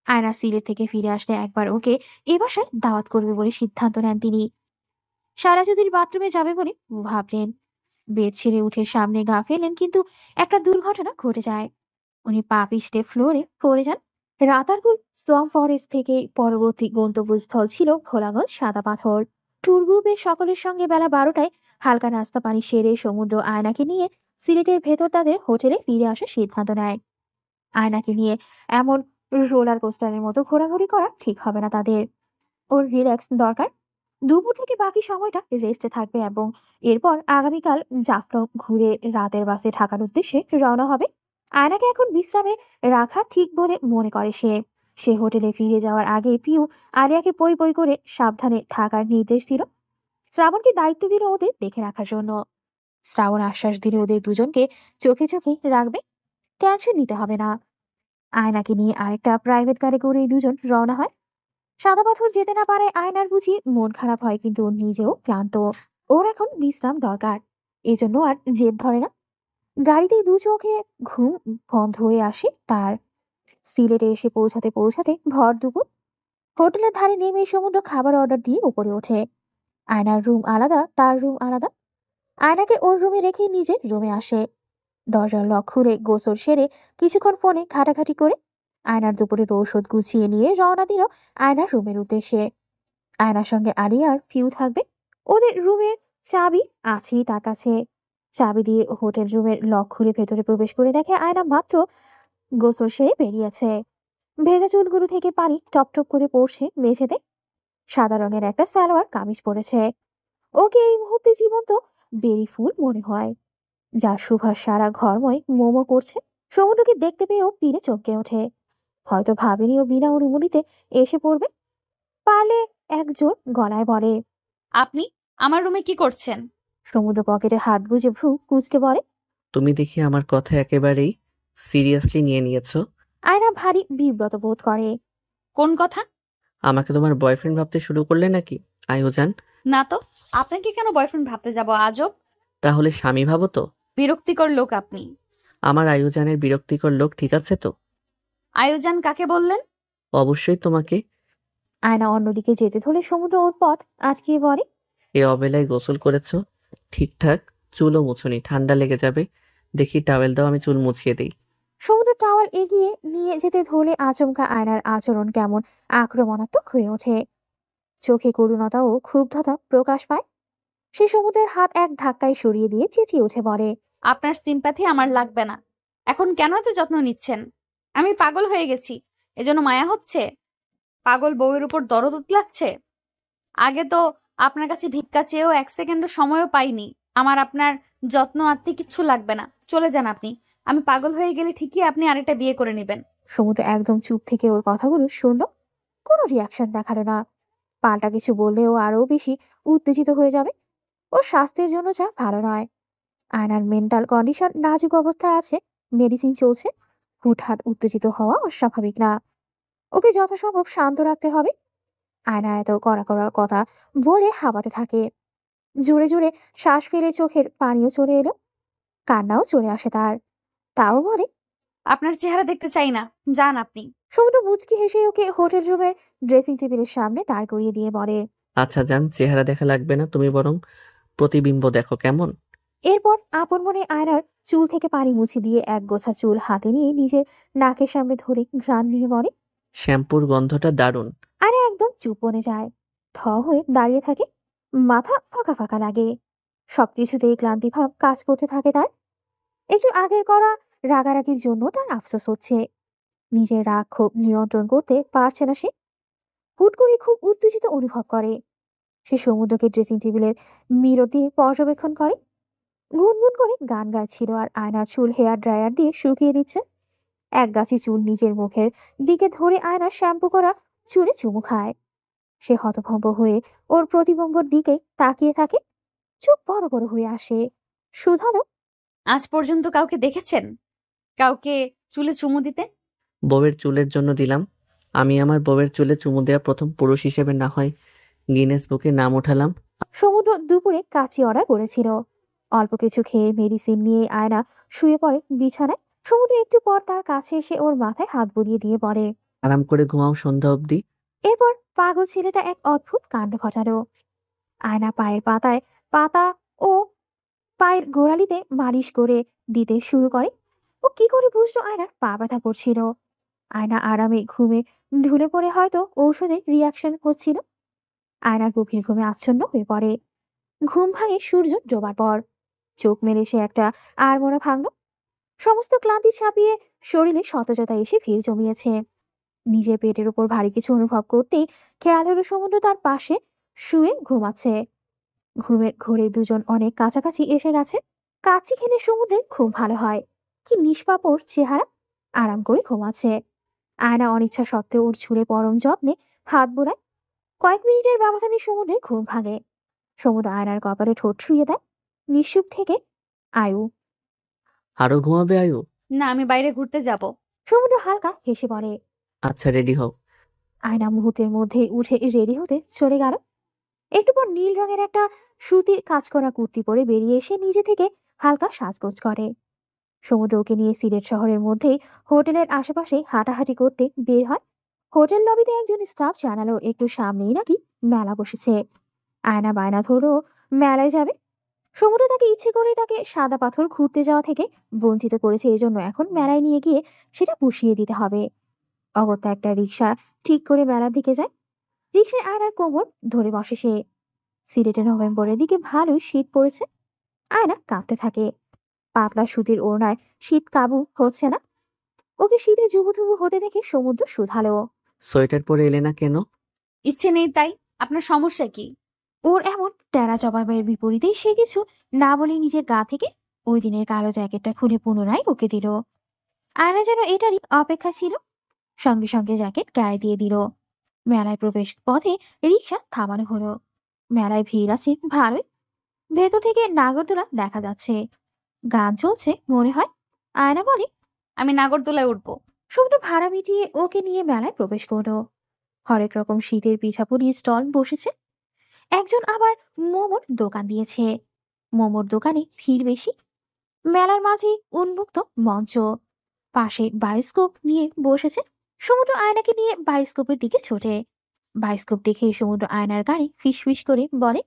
আয়না সিলেট থেকে ফিরে আসলে একবার ওকে এ বাসায় দাওয়াত করবে বলে সিদ্ধান্ত নেন তিনি। শায়লা চৌধুরী বাথরুমে যাবে বলে ভাবলেন। বেড ছেড়ে উঠে সামনে গা ফেলেন, কিন্তু একটা দুর্ঘটনা ঘটে যায়। উনি পা পিছলে ফ্লোরে পড়ে যান। রাতারগুল সোয়াম ফরেস্ট থেকে পরবর্তী গন্তব্যস্থল ছিল ভোলাগঞ্জ সাদা পাথর। ট্যুর গ্রুপের সকলের সঙ্গে বেলা 12টায় হালকা নাস্তা পানি সেরে সমুদ্র আয়নাকে নিয়ে সিলেটের ভেতর তাদের হোটেলে ফিরে আসার সিদ্ধান্ত নেয়। আয়নাকে নিয়ে এমন রোলার কোস্টারের মতো ঘোরাঘুরি করা ঠিক হবে না তাদের। ওর রিল্যাক্স দরকার। দুপুর থেকে বাকি সময়টা রেস্টে থাকবে এবং এরপর আগামীকাল জাফলং ঘুরে রাতের বাসে ঢাকার উদ্দেশ্যে রওনা হবে। আয়নাকে এখন বিশ্রামে রাখা ঠিক বলে মনে করে সে। সে হোটেলে ফিরে যাওয়ার আগে পিউ আলিয়াকে পই পই করে সাবধানে থাকার নির্দেশ দিল। শ্রাবণকে দায়িত্ব দিল ওদের দেখে রাখার জন্য। শ্রাবণ আশ্বাস দিলে ওদের দুজনকে চোখে চোখে রাখবে, টেনশন নিতে হবে না। আয়নাকে নিয়ে আরেকটা প্রাইভেট গাড়ি করে এই দুজন রওনা হয়। সাদা পাথর যেতে না পারে আয়নার বুঝি মন খারাপ হয়, কিন্তু ও নিজেও ক্লান্ত। ওর এখন বিশ্রাম দরকার, এজন্য আর জেদ ধরে না। গাড়িতেই দু চোখে ঘুম বন্ধ হয়ে আসে তার। সিলেটে এসে পৌঁছাতে পৌঁছাতে ভর দুপুর। হোটেলের ধারে নেমে সমুদ্র খাবার অর্ডার দিয়ে উপরে ওঠে। আয়নার রুম আলাদা, তার রুম আলাদা। আয়নাকে ওর রুমে রেখে নিজের রুমে আসে। দরজার লক খুলে গোসল সেরে কিছুক্ষণ ফোনে ঘাটাঘাটি করে আয়নার দুপুরের ঔষধ গুছিয়ে নিয়ে রওনা দিল আয়নার রুমের উদ্দেশ্যে। আয়নার সঙ্গে আলিয়া আর পিউ থাকবে। ওদের রুমের চাবি আছেই তার কাছে। চাবি দিয়ে হোটেল রুমের লক খুলে ভেতরে প্রবেশ করে দেখে আয়না মাত্র গোসল সেরে বেরিয়েছে। ভেজা চুলগুলো থেকে পানি টপ টপ করে পড়ছে মেঝেতে। সাদা রঙের একটা সালোয়ার কামিজ পরেছে। ওকে এই মুহূর্তে জীবন্ত বেরি ফুল মনে হয়, যার সুভাষ সারা ঘরময় মোমো করছে। সমুদ্রকে দেখতে পেয়েও পিড়ে চমকে ওঠে। হয়তো ভাবেনি ও বিনা অনুমতিতে এসে পড়বে। পারলে একজোর গলায় বলে, আপনি আমার রুমে কি করছেন? সমুদ্র পকেটে হাত গুজে ভ্রু কুঁচকে বলে। তুমি দেখি আমার কথা একেবারেই সিরিয়াসলি নিয়ে নিয়েছো। আয়না ভারী বিব্রত বোধ করে। কোন কথা? আমাকে তোমার বয়ফ্রেন্ড ভাবতে শুরু করলে নাকি আয়োজান? না তো, আপনাকে কেন বয়ফ্রেন্ড ভাবতে যাব? আজব, তাহলে স্বামী ভাবো তো। বিরক্তিকর লোক আপনি। আমার আয়োজানের বিরক্তিকর লোক ঠিক আছে তো? আয়োজন কাকে বললেন? অবশ্যই তোমাকে। আয়না অন্যদিকে যেতে ধরলে সমুদ্র ওর পথ আটকিয়ে বলে, এ অবেলায় গোসল করেছো? ঠিকঠাক চুলও মুছুনি, ঠান্ডা লেগে যাবে। দেখি টাওয়েল দাও, আমি চুল মুছিয়ে দিই। সমুদ্র টাওয়াল এগিয়ে নিয়ে যেতে ধরলে আচমকা আয়নার আচরণ কেমন আক্রমণাত্মক হয়ে ওঠে। চোখে করুণতা ও ক্ষুব্ধতা প্রকাশ পায়। সে সমুদ্রের হাত এক ধাক্কায় সরিয়ে দিয়ে চেঁচিয়ে উঠে বলে, আপনার সিম্প্যাথি আমার লাগবে না। এখন কেন এত যত্ন নিচ্ছেন? আমি পাগল হয়ে গেছি, এজন্য মায়া হচ্ছে? পাগল বউয়ের উপর দরদ উতলাচ্ছে? আগে তো আপনার কাছে ভিক্ষা চেয়েও 1 সেকেন্ডও সময়ও পাইনি। আমার আপনার যত্ন আত্মি কিচ্ছু লাগবে না, চলে যান আপনি। আমি পাগল হয়ে গেলে ঠিকই আপনি আরেকটা বিয়ে করে নেবেন। সমুদ্র একদম চুপ থেকে ওর কথাগুলো শুনলো, কোনো রিয়াকশন দেখালো না। পাল্টা কিছু বললে ও আরো বেশি উত্তেজিত হয়ে যাবে। ওর স্বাস্থ্যের জন্য যা ভালো নয়। আয়নার মেন্টাল কন্ডিশন নাজুক অবস্থায় আছে, মেডিসিন চলছে। হুটহাট উত্তেজিত হওয়া অস্বাভাবিক না। ওকে যথাসম্ভব শান্ত রাখতে হবে। আয়না এত কড়া কড়া কথা বলে হাঁপাতে থাকে। জোরে জোরে শ্বাস ফেলে চোখের পানিও চলে এলো, কান্নাও চলে আসে তার। তাও বলে, আপনার চেহারা দেখতে চাই না, যান আপনি। সমুদ্র মুচকি হেসে ওকে হোটেল রুমের ড্রেসিং টেবিলের সামনে দাঁড় করিয়ে দিয়ে বলে। আচ্ছা জান, চেহারা দেখা লাগবে না, তুমি বরং প্রতিবিম্ব দেখো কেমন। এরপর আপন মনে আয়নার চুল থেকে পানি মুছে দিয়ে এক গোছা চুল হাতে নিয়ে নিজের নাকের সামনে ধরে ঘ্রাণ নিয়ে বলে। শ্যাম্পুর গন্ধটা দারুণ। আরে একদম চুপ বনে যায়, থ হয়ে দাঁড়িয়ে থাকে, মাথা ফাঁকা ফাঁকা লাগে। সবকিছুতেই ক্লান্তি ভাব কাজ করতে থাকে তার। একটু আগের করা রাগারাগির জন্য তার আফসোস হচ্ছে, নিজের রাগ ক্ষোভ নিয়ন্ত্রণ করতে পারছে না সে। হুট করে খুব উত্তেজিত অনুভব করে। সে সমুদ্রকে ড্রেসিং টেবিলের মিরর দিয়ে পর্যবেক্ষণ করে, গুনগুন করে গান গাইছিল আর আয়নার চুল হেয়ার ড্রায়ার দিয়ে শুকিয়ে দিচ্ছে। এক গাছি চুল নিজের মুখের দিকে ধরে আয়নার শ্যাম্পু করা চুলে চুমু খায়। সে হতভম্ব হয়ে ওর প্রতিবিম্বর দিকে তাকিয়ে থাকে, চোখ বড় বড় হয়ে আসে। শুধালো। আজ পর্যন্ত কাউকে দেখেছেন, কাউকে চুলে চুমু দিতে? বউয়ের চুলের জন্য দিলাম। আমি আমার বউয়ের চুলে চুমু দেওয়া প্রথম পুরুষ হিসেবে না হয় গিনেস বুকে নাম উঠালাম। সমুদ্র দুপুরে কাচি অর্ডার করেছিল। অল্প কিছু খেয়ে মেডিসিন নিয়ে আয়না শুয়ে পড়ে বিছানায়। সমুদ্র একটু পর তার কাছে এসে ওর মাথায় হাত বুলিয়ে দিয়ে বলে। আরাম করে ঘুমাও সন্ধ্যা অবধি। এরপর পাগল ছেলেটা এক অদ্ভুত কাণ্ড ঘটালো। আয়না পায়ের পাতা ও পায়ের গোড়ালিতে মালিশ করে দিতে শুরু করে। ও কি করে বুঝলো আয়নার পা ব্যথা করছিল? আয়না আরামে ঘুমে ঢুলে পড়ে, হয়তো ঔষধের রিয়াকশন হচ্ছিল। আয়না গভীর ঘুমে আচ্ছন্ন হয়ে পড়ে। ঘুম ভাঙে সূর্য ডোবার পর। চোখ মেলে সে একটা আড়মোড়া ভাঙল। সমস্ত ক্লান্তি ছাপিয়ে শরীরে সতেজতা এসে ভিড় জমিয়েছে। নিজের পেটের উপর ভারী কিছু অনুভব করতেই খেয়াল হলো সমুদ্র তার পাশে শুয়ে ঘুমাচ্ছে। ঘুমের ঘোরে দুজন অনেক কাছাকাছি এসে গেছে। কাচ্চি খেলে সমুদ্রের খুব ভালো হয়। কি নিষ্পাপ ওর চেহারা, আরাম করে ঘুমাচ্ছে। আয়না অনিচ্ছা সত্ত্বেও ওর ছুঁড়ে পরম যত্নে হাত বোলায়। কয়েক মিনিটের ব্যবধানে সমুদ্রের ঘুম ভাঙে। সমুদ্র আয়নার কপালে ঠোঁট ছুঁয়ে দেয়, নিঃসুপ থেকে। আয়ু। আরো ঘুমাবে আয়ু? না, আমি বাইরে ঘুরতে যাব। সমুদ্র হালকা হেসে বলে। আচ্ছা রেডি হও। আয়না মুহূর্তের মধ্যে উঠে রেডি হতে চলে গেল। একটু পর নীল রঙের একটা সুতির কাজ করা কুর্তি পরে বেরিয়ে এসে নিজে থেকে হালকা সাজগোজ করে। সমুদ্র ওকে নিয়ে সিলেট শহরের মধ্যেই হোটেলের আশেপাশে হাঁটাহাঁটি করতে বের হয়। হোটেল লবিতে একজন স্টাফ জানালো একটু সামনেই নাকি মেলা বসেছে। আয়না বায়না ধরো মেলায় যাবে। সমুদ্র তাকে ইচ্ছে করে তাকে সাদা পাথর ঘুরতে যাওয়া থেকে বঞ্চিত করেছে, এজন্য এখন মেলায় নিয়ে গিয়ে সেটা পুষিয়ে দিতে হবে। অগত্যা একটা রিক্সা ঠিক করে মেলার দিকে যায়। রিক্সায় আয়নার কোমর ধরে বসে সে। সিলেটে নভেম্বরের দিকে ভালোই শীত পড়েছে। আয়না কাঁপতে থাকে। পাতলা সুতির ওড়নায় শীত কাবু হচ্ছে না। ওকে শীতে জুবুথুবু হতে দেখে সমুদ্র শুধালো। সোয়েটার পরে এলে না কেন? ইচ্ছে নেই তাই? আপনার সমস্যা কি? ওর এমন টেরা জবাবের বিপরীতে সে কিছু না বলে নিজের গা থেকে ওই দিনের কালো জ্যাকেটটা খুলে পুনরায় ওকে দিল। আয়না যেন এটারই অপেক্ষা ছিল। সঙ্গে সঙ্গে জ্যাকেট গায়ে দিয়ে দিল। মেলায় প্রবেশ পথে রিক্সা থামানো হলো। মেলায় ভিড় আছে ভালোই। ভেতর থেকে নাগরদোলা দেখা যাচ্ছে, গান চলছে মনে হয়। আয়না বলে। আমি নাগরদোলায় উঠবো। সমুদ্র ভাড়া মিটিয়ে ওকে নিয়ে মেলায় প্রবেশ করলো। হরেক রকম শীতের পিঠাপুলির স্টল বসেছে। একজন আবার মোমোর দোকান দিয়েছে। মোমোর দোকানে ভিড় বেশি। মেলার মাঝে উন্মুক্ত মঞ্চ, পাশে বায়োস্কোপ নিয়ে বসেছে। সমুদ্র আয়নাকে নিয়ে বায়োস্কোপের দিকে ছোটে। বায়োস্কোপ দেখে সমুদ্র আয়নার গাড়ি ফিসফিস করে বলে।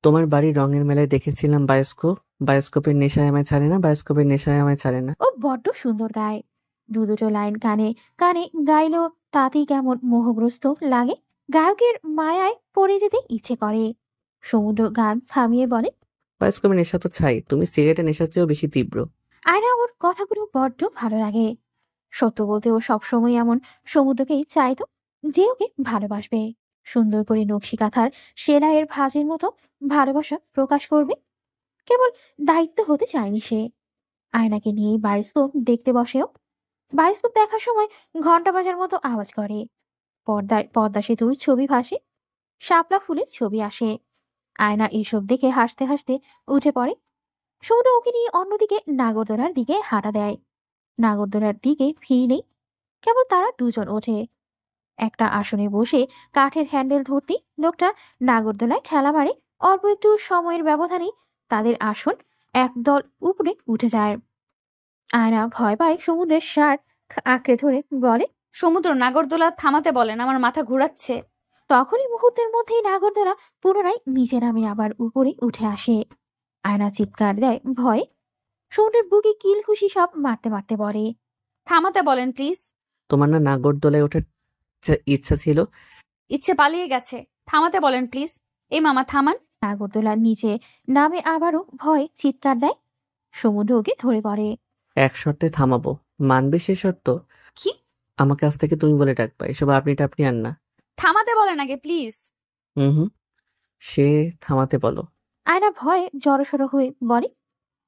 তোমার বাড়ির রঙের মেলায় দেখেছিলাম বায়োস্কোপ। বায়োস্কোপের নেশায় আমায় ছাড়ে না, বায়োস্কোপের নেশায় আমায় ছাড়ে না। ও বড্ড সুন্দর গায়। দুটো লাইন কানে কানে গাইলো, তাতেই কেমন মোহগ্রস্ত লাগে। গায়কের মায়ায় পড়ে যেতে ইচ্ছে করে। সমুদ্র গান থামিয়ে বলে। বায়োস্কোপের নেশা তো ছাই, তুমি সিগারেটের নেশার চেয়েও বেশি তীব্র। আয়না ওর কথাগুলো বড্ড ভালো লাগে। সত্য বলতে ও সবসময় এমন সমুদ্রকেই চাইতো, যে ওকে ভালোবাসবে, সুন্দর করে নকশি কাঁথার সেলাইয়ের ভাঁজের মতো ভালোবাসা প্রকাশ করবে। কেবল দায়িত্ব হতে চায়নি সে। আয়নাকে নিয়ে বায়োস্কোপ দেখতে বসেও। বায়োস্কোপ দেখার সময় ঘন্টা বাজার মতো আওয়াজ করে। পর্দায় পদ্মা সেতুর ছবি ভাসে, শাপলা ফুলের ছবি আসে। আয়না এসব দেখে হাসতে হাসতে উঠে পড়ে। সমুদ্র ওকে নিয়ে অন্যদিকে নাগরদোলার দিকে হাঁটা দেয়। নাগরদোলার দিকে ভিড় নেই, কেবল তারা দুজন ওঠে। একটা আসনে বসে কাঠের হ্যান্ডেল ধরতেই লোকটা নাগরদোলায় ঠেলা মারে। অল্প একটু সময়ের ব্যবধানেই তাদের আসন একদল উপরে উঠে যায়। আয়না ভয় পায় সমুদ্রের শার্ট আঁকড়ে ধরে বলে। সমুদ্র, নাগরদোলা থামাতে বলেন, আমার মাথা ঘোরাচ্ছে। তখনই মুহূর্তের মধ্যেই নাগরদোলা পুনরায় নিচে নামে আবার উপরে উঠে আসে। আয়না চিৎকার দেয় ভয়ে। সমুদ্রের বুকে কিল খুশি সব মারতে মারতে বলে, থামাতে বলেন প্লিজ। তোমার না নাগরদোলায় ওঠার ইচ্ছা ছিল? ইচ্ছে পালিয়ে গেছে, থামাতে বলেন প্লিজ। এই মামা থামান। নাগরদোলার নিচে নামে আবারও ভয়ে চিৎকার দেয়। সমুদ্র ওকে ধরে পড়ে। এক শর্তে থামাবো, মানবে সে শর্ত? কি? আমাকে আজ থেকে তুমি বলে ডাকবা, এসব আপনি টাপনি আর না। থামাতে বলেন আগে প্লিজ। হুম, সে থামাতে বলো। আয়না ভয়ে জড়সড় হয়ে বলে।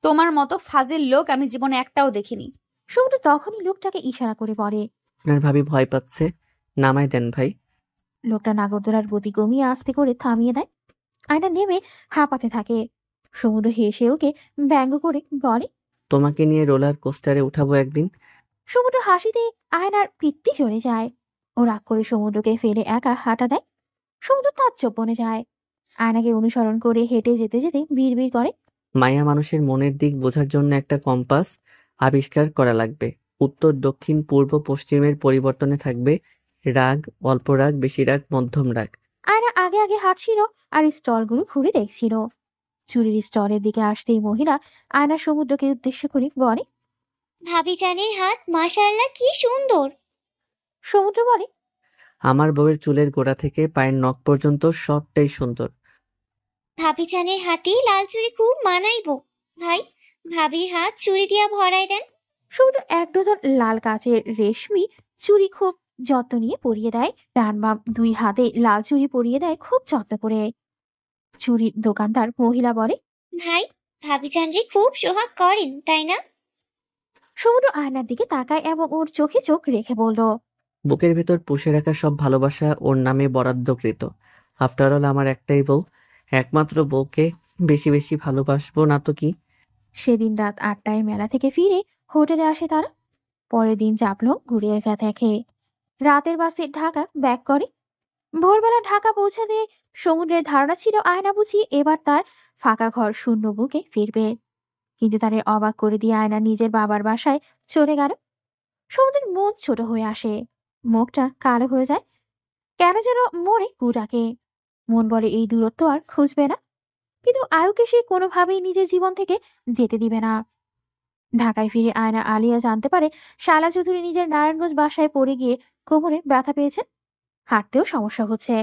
তোমার মতো ফাজিল লোক আমি জীবনে একটাও দেখিনি। সমুদ্র তখনই লোকটাকে ইশারা করে বলে। আপনার ভাবি ভয় পাচ্ছে, নামায় দেন ভাই। লোকটা নাগরদোলার গতি কমিয়ে আস্তে করে থামিয়ে দেয়। আয়না নেমে হাঁপাতে থাকে। সমুদ্র হেসে ওকে ব্যঙ্গ করে বলে। তোমাকে নিয়ে রোলার কোস্টারে উঠাবো একদিন। সমুদ্র হাসিতে আয়নার পিত্তি চলে যায়। ও রাগ করে সমুদ্রকে ফেলে একা হাঁটা দেয়। সমুদ্র তাজ্জব বনে যায়। আয়নাকে অনুসরণ করে হেঁটে যেতে যেতে বিড়বিড় করে। মায়া মানুষের মনের দিক বোঝার জন্য একটা কম্পাস আবিষ্কার করা লাগবে। উত্তর, দক্ষিণ, পূর্ব, পশ্চিমের পরিবর্তনে থাকবে রাগ, অল্প রাগ, বেশি রাগ, মধ্যম রাগ। আয়না আগে আগে হাঁটছিল আর স্টলগুলো ঘুরে দেখছিল। চুরির স্টলের দিকে আসতেই মহিলা আয়না সমুদ্রকে উদ্দেশ্য করে বলে। ভাবিজানের হাত মাশাআল্লাহ কি সুন্দর। সমুদ্র বলে। আমার বউয়ের চুলের গোড়া থেকে পায়ের নখ পর্যন্ত সবটাই সুন্দর। ভাবিজানের হাতে লাল চুড়ি খুব মানাইবো। ভাই, ভাবির হাত চুড়ি দিয়া ভরাই দেন। সমুদ্র 1 ডজন লাল কাচের রেশমি চুড়ি খুব যত্ন নিয়ে পরিয়ে দেয়। ডান বাম 2 হাতে লাল চুড়ি পরিয়ে দেয় খুব যত্ন করে। চুড়ির দোকানদার মহিলা বলে। ভাই, ভাবিজানরে খুব সোহাগ করেন তাই না? সমুদ্র আয়নার দিকে তাকায় এবং ওর চোখে চোখ রেখে বলল। বুকের ভেতর পুষে রাখা সব ভালোবাসা ওর নামে বরাদ্দকৃত। আফটার অল আমার একটাই বউ, একমাত্র বউকে বেশি বেশি ভালোবাসবো না তো কি? সেদিন রাত 8টায় মেলা থেকে ফিরে হোটেলে আসে তারা। পরের দিন চাপলং ঘুরে দেখে। রাতের বাসে ঢাকা ব্যাক করে। ভোরবেলা ঢাকা পৌঁছাতে সমুদ্রের ধারণা ছিল আয়না বুঝি এবার তার ফাঁকা ঘর শূন্য বুকে ফিরবে। কিন্তু তাদের অবাক করে দিয়ে আয়না নিজের বাবার বাসায় চলে গেল। সমুদ্রের মন ছোট হয়ে আসে। মুখটা কালো হয়ে যায়। কেন যেন মনে কুটাকে। মন বলে এই দূরত্ব আর খুঁজবে না। কিন্তু আয়ুকে সে কোনোভাবেই নিজের জীবন থেকে যেতে দিবে না। ঢাকায় ফিরে আয়না আলিয়া জানতে পারে শালা চৌধুরী নিজের নারায়ণগঞ্জ বাসায় পড়ে গিয়ে কোমরে ব্যথা পেয়েছেন। হাঁটতেও সমস্যা হচ্ছে।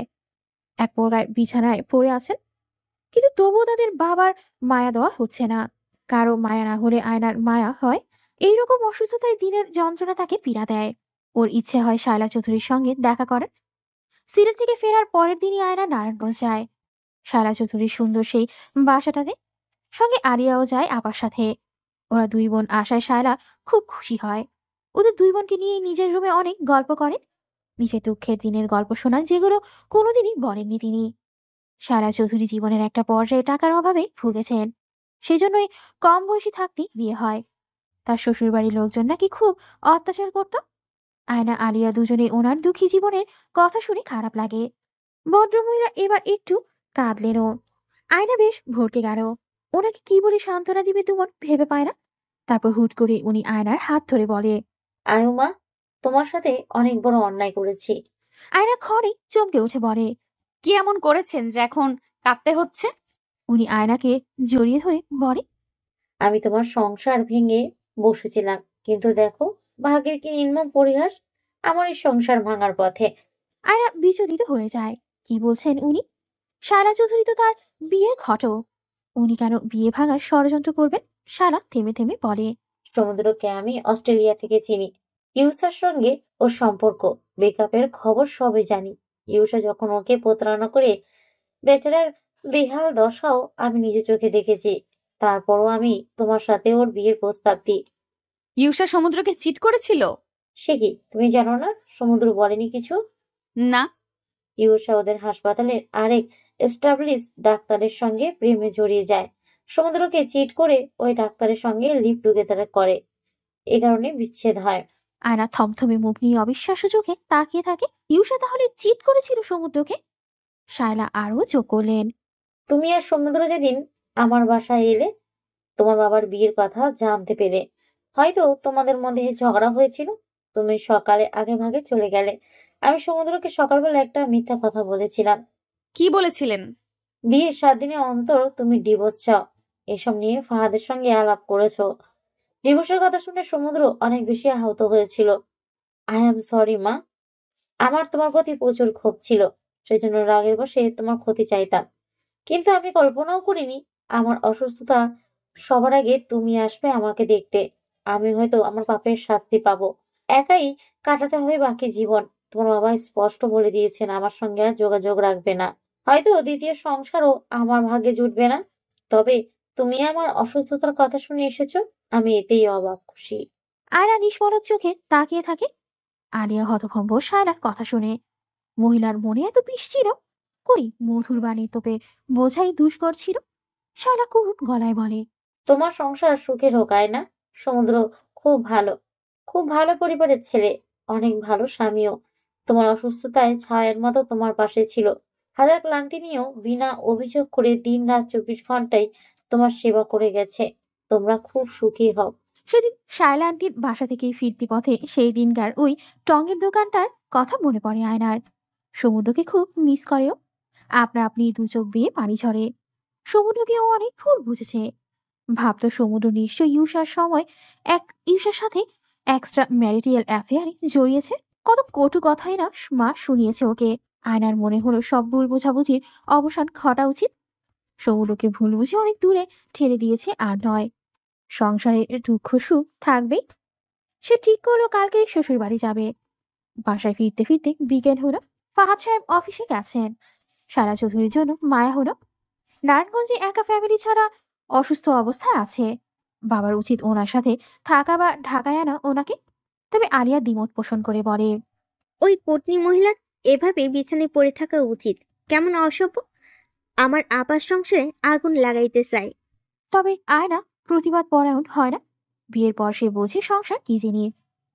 এক প্রকার বিছানায় পড়ে আছেন। কিন্তু তবুও তাদের বাবার মায়া দেওয়া হচ্ছে না। কারো মায়া না হলে আয়নার মায়া হয়। এইরকম অসুস্থতায় দিনের যন্ত্রণা তাকে পীড়া দেয়। ওর ইচ্ছে হয় শায়লা চৌধুরীর সঙ্গে দেখা করার। সিলেট থেকে ফেরার পরের দিনই আয়না নারায়ণগঞ্জ যায়। শায়লা চৌধুরীর সুন্দর সেই বাসাটাতে। সঙ্গে আলিয়াও যায় আপার সাথে। ওরা 2 বোন আসায় শায়লা খুব খুশি হয়। ওদের 2 বোনকে নিয়ে নিজের রুমে অনেক গল্প করেন। নিজের দুঃখের দিনের গল্প শোনান যেগুলো কোনোদিনই বলেননি তিনি। শায়লা চৌধুরী জীবনের একটা পর্যায়ে টাকার অভাবে ভুগেছেন। সেজন্যই কম বয়সী থাকতেই বিয়ে হয়। তার শ্বশুরবাড়ির লোকজন নাকি খুব অত্যাচার করত। আয়না আলিয়া দুজনে ওনার দুঃখী জীবনের কথা শুনে খারাপ লাগে। ভদ্রমহিলা এবার একটু কাঁদলেনও। আয়না বেশ ভরকে গেল। ওনাকে কি বলে সান্ত্বনা দিবে তুমন ভেবে পায় না। তারপর হুট করে উনি আয়নার হাত ধরে বলে। আয়ুমা, তোমার সাথে অনেক বড় অন্যায় করেছি। আয়না ক্ষণে চমকে উঠে বলে। কি এমন করেছেন যে এখন কাঁদতে হচ্ছে? উনি আয়নাকে জড়িয়ে ধরে বলে। আমি তোমার সংসার ভেঙে বসেছিলাম, কিন্তু দেখো ভাগ্যের কি নির্মম পরিহাস, আমার এই সংসার ভাঙার পথে। আয়না বিচলিত হয়ে যায়। কি বলছেন উনি? শালা চৌধুরী তো তার বিয়ের ঘটক। উনি কেন বিয়ে ভাঙার ষড়যন্ত্র করবেন? শালা থেমে থেমে বলে। সমুদ্রকে আমি অস্ট্রেলিয়া থেকে চিনি। ইউসার সঙ্গে ওর সম্পর্ক, ব্রেকআপের খবর সবই জানি। ইউসা যখন ওকে প্রতারণা করে বেচারার বেহাল দশাও আমি নিজে চোখে দেখেছি। তারপরও আমি তোমার সাথে ওর বিয়ের প্রস্তাব দিই। ইউসা সমুদ্রকে চিট করেছিল? সে কি তুমি জানো না? সমুদ্র বলেনি কিছু? না। ইউসা ওদের হাসপাতালের আরেক এস্টাবলিশ ডাক্তারের সঙ্গে প্রেমে জড়িয়ে যায়। সমুদ্রকে চিট করে ওই ডাক্তারের সঙ্গে লিভ টুগেদার করে। এ কারণে বিচ্ছেদ হয়। আয়না থমথমে মুখ নিয়ে অবিশ্বাস্য চোখে তাকিয়ে থাকে। ইউসা তাহলে চিট করেছিল সমুদ্রকে? শায়লা আরো চোখ করলেন। তুমি আর সমুদ্র যেদিন আমার বাসায় এলে তোমার বাবার বিয়ের কথা জানতে পেরে হয়তো তোমাদের মধ্যে ঝগড়া হয়েছিল। তুমি সকালে আগে ভাগে চলে গেলে। আমি সমুদ্রকে সকালবেলা একটা মিথ্যা কথা বলেছিলাম। কি বলেছিলেন? বিয়ের 7 দিনের অন্তর তুমি ডিভোর্স চাও। এসব নিয়ে ফাহাদের সঙ্গে আলাপ করেছো। ডিভোর্সের কথা শুনে সমুদ্র অনেক বেশি আহত হয়েছিল। আই এম সরি মা। আমার তোমার প্রতি প্রচুর ক্ষোভ ছিল। সেজন্য রাগের বশে তোমার ক্ষতি চাইতাম। কিন্তু আমি কল্পনাও করিনি আমার অসুস্থতা সবার আগে তুমি আসবে আমাকে দেখতে। আমি হয়তো আমার পাপের শাস্তি পাবো। একাই কাটাতে হবে বাকি জীবন। তোমার বাবা স্পষ্ট বলে দিয়েছেন আমার সঙ্গে আর যোগাযোগ রাখবে না। হয়তো দ্বিতীয় সংসারও আমার ভাগ্যে জুটবে না। তবে তুমি আমার অসুস্থতার কথা শুনে এসেছো, আমি এতেই অবাক খুশি। আয়রা নিষ্পলক চোখে তাকিয়ে থাকে। আলিয়া হতভম্ব শায়লার কথা শুনে। মহিলার মনে এত বিষ ছিল? কই মধুর বাণী তোপে বোঝাই দুষ্কর ছিল। শায়লা করুণ গলায় বলে, তোমার সংসার সুখের হোক না। সমুদ্র খুব ভালো, খুব ভালো পরিবারের ছেলে, অনেক ভালো স্বামীও। তোমার অসুস্থতায় ছায়ের মতো তোমার পাশে ছিল। হাজার ক্লান্তি নিয়েও বিনা অভিযোগ করে দিন রাত 24 ঘন্টাই তোমার সেবা করে গেছে। তোমরা খুব সুখী হও। সেদিন শায়লা আন্টির বাসা থেকে ফিরতি পথে সেই দিনকার ওই টঙের দোকানটার কথা মনে পড়ে আয়নার। সমুদ্রকে খুব মিস করেও। আপনা আপনি দু চোখ বেয়ে পানি ঝরে। সমুদ্রকে ও অনেক ভুল বুঝেছে। ভাবতো সমুদ্র নিশ্চয় ইউষার সময় ইউষার সাথে এক্সট্রা ম্যারিটিয়াল অ্যাফেয়ারে জড়িয়েছে। কত কটু কথাই না মা শুনিয়েছে ওকে। আয়নার মনে হলো সব ভুল বোঝাবুঝির অবসান ঘটা উচিত। সমুদ্রকে ভুল বুঝে অনেক দূরে ঠেলে দিয়েছে আর নয়। সংসারের দুঃখ সুখ থাকবেই। সে ঠিক করলো কালকে শ্বশুর বাড়ি যাবে। বাসায় ফিরতে ফিরতে বিকেল হলো। ফাহাদ সাহেব অফিসে গেছেন। সারা চৌধুরীর জন্য মায়া হলো। নারায়ণগঞ্জে একা ফ্যামিলি ছাড়া অসুস্থ অবস্থায় আছে। বাবার উচিত ওনার সাথে থাকা বা ঢাকায় আনা ওনাকে। তবে আলিয়া দ্বিমত পোষণ করে বলে, ওই পত্নী মহিলার এভাবে বিছানায় পড়ে থাকা উচিত। কেমন অসভ্য! আমার আপার সংসারে আগুন লাগাইতে চাই। তবে আয়না প্রতিবাদ পরায়ণ হয় না। বিয়ের পর সে বোঝে সংসার কি জিনিস।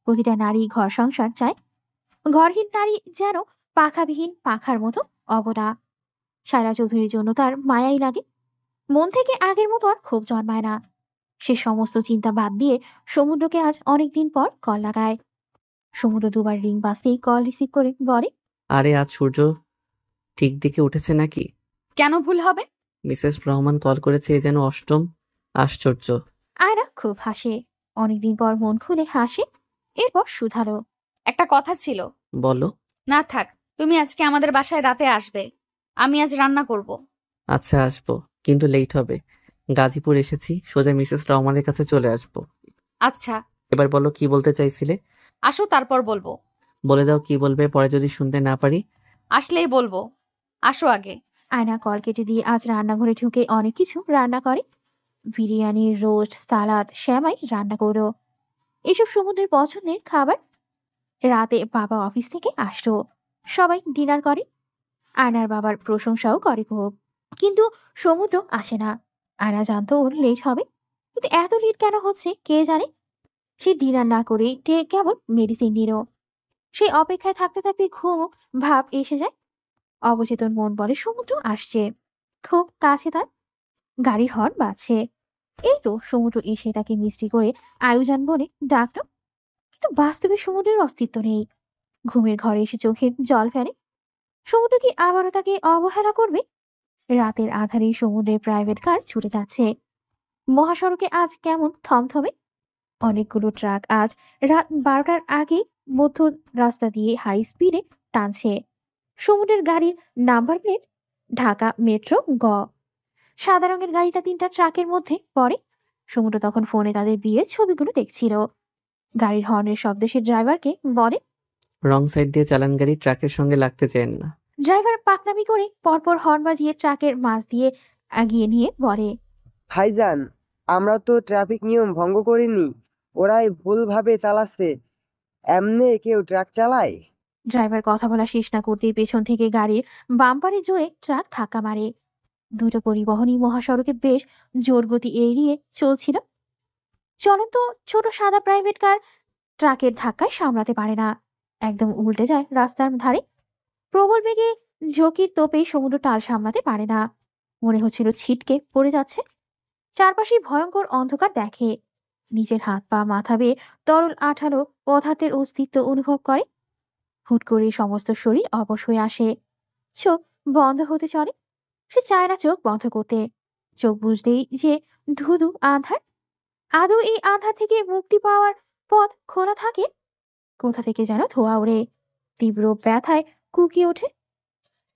প্রতিটা নারী ঘর সংসার চায়। ঘরহীন নারী যেন পাখাবিহীন পাখার মতো অবলা। সারা চৌধুরীর জন্য তার মায়াই লাগে। মন থেকে আগের মতো আর ক্ষোভ জন্মায় না। সে সমস্ত চিন্তা বাদ দিয়ে সমুদ্রকে আজ অনেকদিন পর কল লাগায়। সমুদ্র দুবার রিং বাজতেই কল রিসিভ করে বলে, আরে আজ সূর্য ঠিক দিকে উঠেছে নাকি? কেন ভুল হবে? মিসেস রহমান কল করেছে, এ যেন অষ্টম আশ্চর্য। আয়রা খুব হাসে। অনেকদিন পর মন খুলে হাসে। এরপর শুধালো, একটা কথা ছিল। বলো। না থাক, তুমি আজকে আমাদের বাসায় রাতে আসবে। আমি আজ রান্না করব। আচ্ছা আসবো, কিন্তু লেট হবে। গাজীপুর এসেছি, সোজা মিসেস রহমানের কাছে চলে আসবো। আচ্ছা, এবার বলো কি বলতে চাইছিলে? আসো তারপর বলবো। বলে দাও কি বলবে, পরে যদি শুনতে না পারি। আসলেই বলবো। আসো আগে। আয়না কল কেটে দিয়ে আজ রান্নাঘরে ঢুকে অনেক কিছু রান্না করে। বিরিয়ানি, রোস্ট, সালাদ, শ্যামাই রান্না করো। এসব সমুদ্রের পছন্দের খাবার। রাতে বাবা অফিস থেকে আসলো। সবাই ডিনার করে। আয়নার বাবার প্রশংসাও করে খুব। কিন্তু সমুদ্র আসে না। আয়না জানতো ওর লেট হবে, কিন্তু এত লেট কেন হচ্ছে কে জানে। সে ডিনার না করে কেবল মেডিসিন নিল। সে অপেক্ষায় থাকতে থাকতে ঘুম ভাব এসে যায়। অবচেতন মন বলে সমুদ্র আসছে। খুব কাছে তার। গাড়ির হর্ন বাজছে। এই তো সমুদ্র এসে তাকে মিষ্টি করে আয়োজন বলে ডাকলো। কিন্তু বাস্তবে সমুদ্রের অস্তিত্ব নেই। ঘুমের ঘরে এসে চোখে জল ফেলে। সমুদ্র কি আবারও তাকে অবহেলা করবে? রাতের আধারে সমুদ্রের প্রাইভেট কার ছুটে যাচ্ছে। মহাসড়কে আজ কেমন থমথমে। অনেকগুলো ট্রাক আজ রাত 12টার আগে মধ্য রাস্তা দিয়ে হাই স্পিডে টানছে। সমুদ্রের গাড়ির নাম্বার প্লেট ঢাকা মেট্রো গ। সাদা রঙের গাড়িটা 3টা ট্রাকের মধ্যে পড়ে। সমুদ্র তখন ফোনে তাদের বিয়ের ছবিগুলো দেখছিল। গাড়ির হর্নের শব্দে সে ড্রাইভারকে বলে, রং সাইড দিয়ে চালান গাড়ি ট্রাকের সঙ্গে লাগতে চান না। ড্রাইভার পাকনামি করে পরপর হর্ন বাজিয়ে ট্রাকের মাঝ দিয়ে এগিয়ে নিয়ে বলে, ভাইজান, আমরা তো ট্রাফিক নিয়ম ভঙ্গ করিনি, ওরাই ভুলভাবে চালাচ্ছে। এমনে কেউ ট্রাক চালায়? ড্রাইভার কথা বলা শেষ না করতেই পেছন থেকে গাড়ির বাম্পারে জোরে ট্রাক ধাক্কা মারে। দুটো পরিবহনই মহাসড়কে বেশ জোর গতি এড়িয়ে চলছিল। চলন্ত ছোট সাদা প্রাইভেট কার ট্রাকের ধাক্কায় সামলাতে পারে না। একদম উল্টে যায় রাস্তার ধারে। প্রবল বেগে ঝোঁকির তোপে সমুদ্র টাল সামলাতে পারে না। মনে হচ্ছিল ছিটকে পড়ে যাচ্ছে। চারপাশে ভয়ঙ্কর অন্ধকার দেখে। নিজের হাত পা মাথা বেয়ে তরল আঠালো পদার্থের অস্তিত্ব অনুভব করে। হুট করে সমস্ত শরীর অবশ হয়ে আসে, চোখ বন্ধ হতে চলে। সে চায় না চোখ বন্ধ করতে। চোখ বুঝলেই যে ধুধু আঁধার। আদৌ এই আঁধার থেকে মুক্তি পাওয়ার পথ খোলা থাকে? কোথা থেকে যেন ধোঁয়া ওড়ে, তীব্র ব্যথায় কুঁকিয়ে ওঠে।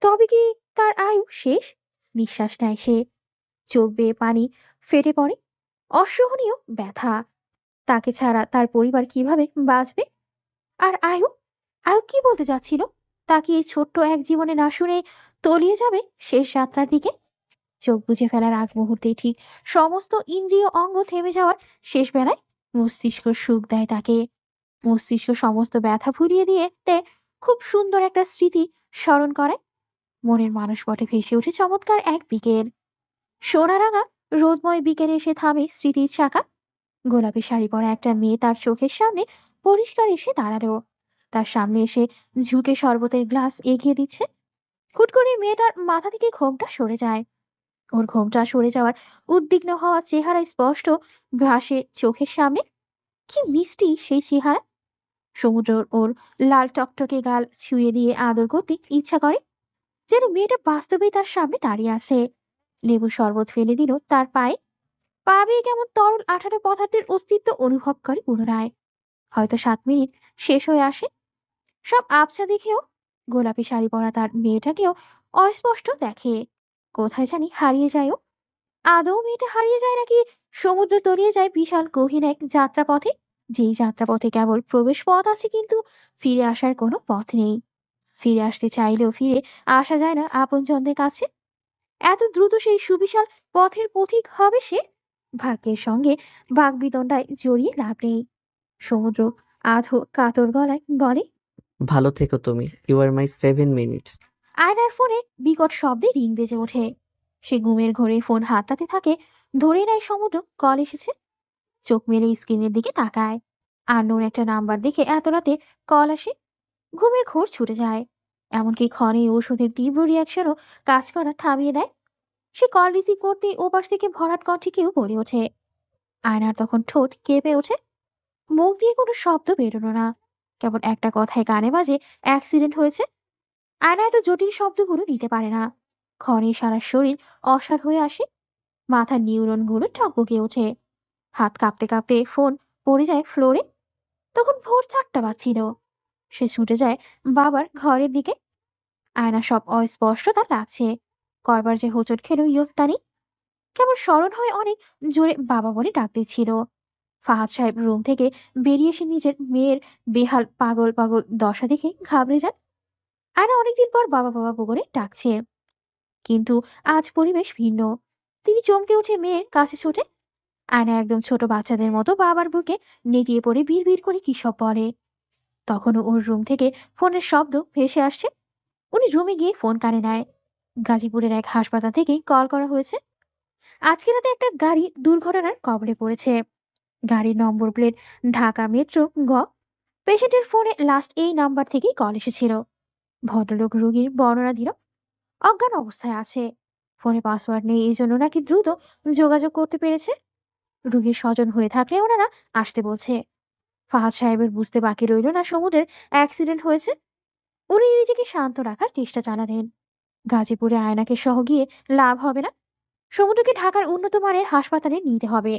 তবে কি তার আয়ু শেষ? নিঃশ্বাস নেয় সে, চোখ বেয়ে পানি ফেটে পড়ে। অসহনীয় ব্যথা। তাকে ছাড়া তার পরিবার কিভাবে বাঁচবে? আর আয়ু, আয়ু কি বলতে যাচ্ছিল? তাকে এই ছোট্ট এক জীবনে না শুনে তলিয়ে যাবে শেষ যাত্রার দিকে। চোখ বুজে ফেলার আগ মুহূর্তেই ঠিক সমস্ত ইন্দ্রিয় অঙ্গ থেমে যাওয়ার শেষ বেলায় মস্তিষ্ক সুখ দেয় তাকে। মস্তিষ্ক সমস্ত ব্যথা ভুলিয়ে দিয়ে খুব সুন্দর একটা স্মৃতি স্মরণ করে। মনের মানসপটে ভেসে ওঠে চমৎকার এক বিকেল। সোনারাঙা রোদময় বিকেলে এসে থামে স্মৃতির চাকা। গোলাপি শাড়ি পরা একটা মেয়ে তার চোখের সামনে পরিষ্কার এসে দাঁড়ালো। তার সামনে এসে ঝুঁকে শরবতের গ্লাস এগিয়ে দিচ্ছে। হুট করে মেয়েটার মাথা থেকে ঘোমটা সরে যায়। ওর ঘোমটা সরে যাওয়ার উদ্বিগ্ন হওয়া চেহারা স্পষ্ট ভাসে চোখের সামনে। কি মিষ্টি সেই চেহারা! সমুদ্র ওর লাল টকটকে গাল ছুঁয়ে দিয়ে আদর করতে ইচ্ছা করে, যেন মেয়েটা বাস্তবেই তার সামনে দাঁড়িয়ে আছে। লেবু শরবত ফেলে দিল তার পায়ে। পা বেয়ে কেমন তরল আঠালো পদার্থের অস্তিত্ব অনুভব করে পুনরায়। হয়তো 7 মিনিট শেষ হয়ে আসে। সব আবছা দেখেও গোলাপি শাড়ি পরা তার মেয়েটাকেও অস্পষ্ট দেখে। কোথায় জানি হারিয়ে যায়ও। আদৌ মেয়েটা হারিয়ে যায় নাকি সমুদ্র তলিয়ে যায় বিশাল গহীন এক যাত্রাপথে, যেই যাত্রাপথে কেবল প্রবেশ পথ আছে কিন্তু ফিরে আসার কোনো পথ নেই। ফিরে আসতে চাইলেও ফিরে আসা যায় না আপনজনদের কাছে। এত দ্রুত সেই সুবিশাল পথের পথিক হবে সে? ভাগ্যের সঙ্গে বাগবিতণ্ডায় জড়িয়ে লাভ নেই। সমুদ্র আধো কাতর গলায় বলে, ভালো থেকো তুমি। You are my 7 minutes. আয়নার ফোনে বিকট শব্দে রিং বেজে ওঠে। সে ঘুমের ঘোরে ফোন হাতটাতে থাকে, ধরে নেয় সমুদ্র কল এসেছে। চোখ মেলে স্ক্রিনের দিকে তাকায়। আননোন একটা নাম্বার দেখে এত রাতে কল আসে। ঘুমের ঘোর ছুটে যায়। এমনকি ক্ষণে ঔষধের তীব্র রিয়াকশনও কাজ করা থামিয়ে দেয়। সে কল রিসিভ করতে ওপাশ থেকে ভরাট কণ্ঠে কেউ বলে ওঠে। আয়নার তখন ঠোঁট কেঁপে ওঠে। মুখ দিয়ে কোনো শব্দ বেরোনো না, কেবল একটা কথায় কানে বাজে, অ্যাক্সিডেন্ট হয়েছে। আয়না এত জটিল শব্দগুলো নিতে পারে না। ক্ষণে সারা শরীর অসাড় হয়ে আসে। মাথার নিউরনগুলো টকবকে ওঠে। হাত কাঁপতে কাঁপতে ফোন পড়ে যায় ফ্লোরে। তখন ভোর 4টা বাজছিল। সে ছুটে যায় বাবার ঘরের দিকে। আয়না সব অস্পষ্ট তার লাগছে। কয়বার যে হোঁচট খেল ইয়ত্তানি। কেবল স্মরণ হয় অনেক জোরে বাবা বলে ডাক দিচ্ছিল। ফাহাদ সাহেব রুম থেকে বেরিয়ে এসে নিজের মেয়ের বেহাল পাগল পাগল দশা দেখে ঘাবড়ে যান। আয়না অনেকদিন পর বাবা বাবা বলে ডাকছে, কিন্তু আজ পরিবেশ ভিন্ন। তিনি চমকে উঠে মেয়ের কাছে ছোটে। আয়না একদম ছোট বাচ্চাদের মতো বাবার বুকে নেতিয়ে পড়ে বিড় করে কি সব বলে। তখনও ওর রুম থেকে ফোনের শব্দ ভেসে আসছে। উনি রুমে গিয়ে ফোন কানে নেয়। গাজীপুরের এক হাসপাতাল থেকে কল করা হয়েছে। আজকে রাতে একটা গাড়ি দুর্ঘটনার কবলে পড়েছে। গাড়ির নম্বর প্লেট ঢাকা মেট্রো গ। পেশেন্টের ফোনে লাস্ট এই নাম্বার থেকেই কল এসেছিল। ভদ্রলোক রোগীর বর্ণনা দিল। অজ্ঞান অবস্থায় আছে। ফোনে পাসওয়ার্ড নেই, এই জন্য নাকি দ্রুত যোগাযোগ করতে পেরেছে। রোগীর স্বজন হয়ে থাকলে ওনারা আসতে বলছে। ফাহাদ সাহেবের বুঝতে বাকি রইল না সমুদ্রের অ্যাক্সিডেন্ট হয়েছে। উনি নিজেকে শান্ত রাখার চেষ্টা চালালেন। গাজীপুরে আয়নাকে সহ গিয়ে লাভ হবে না। সমুদ্রকে ঢাকার উন্নত মানের হাসপাতালে নিতে হবে।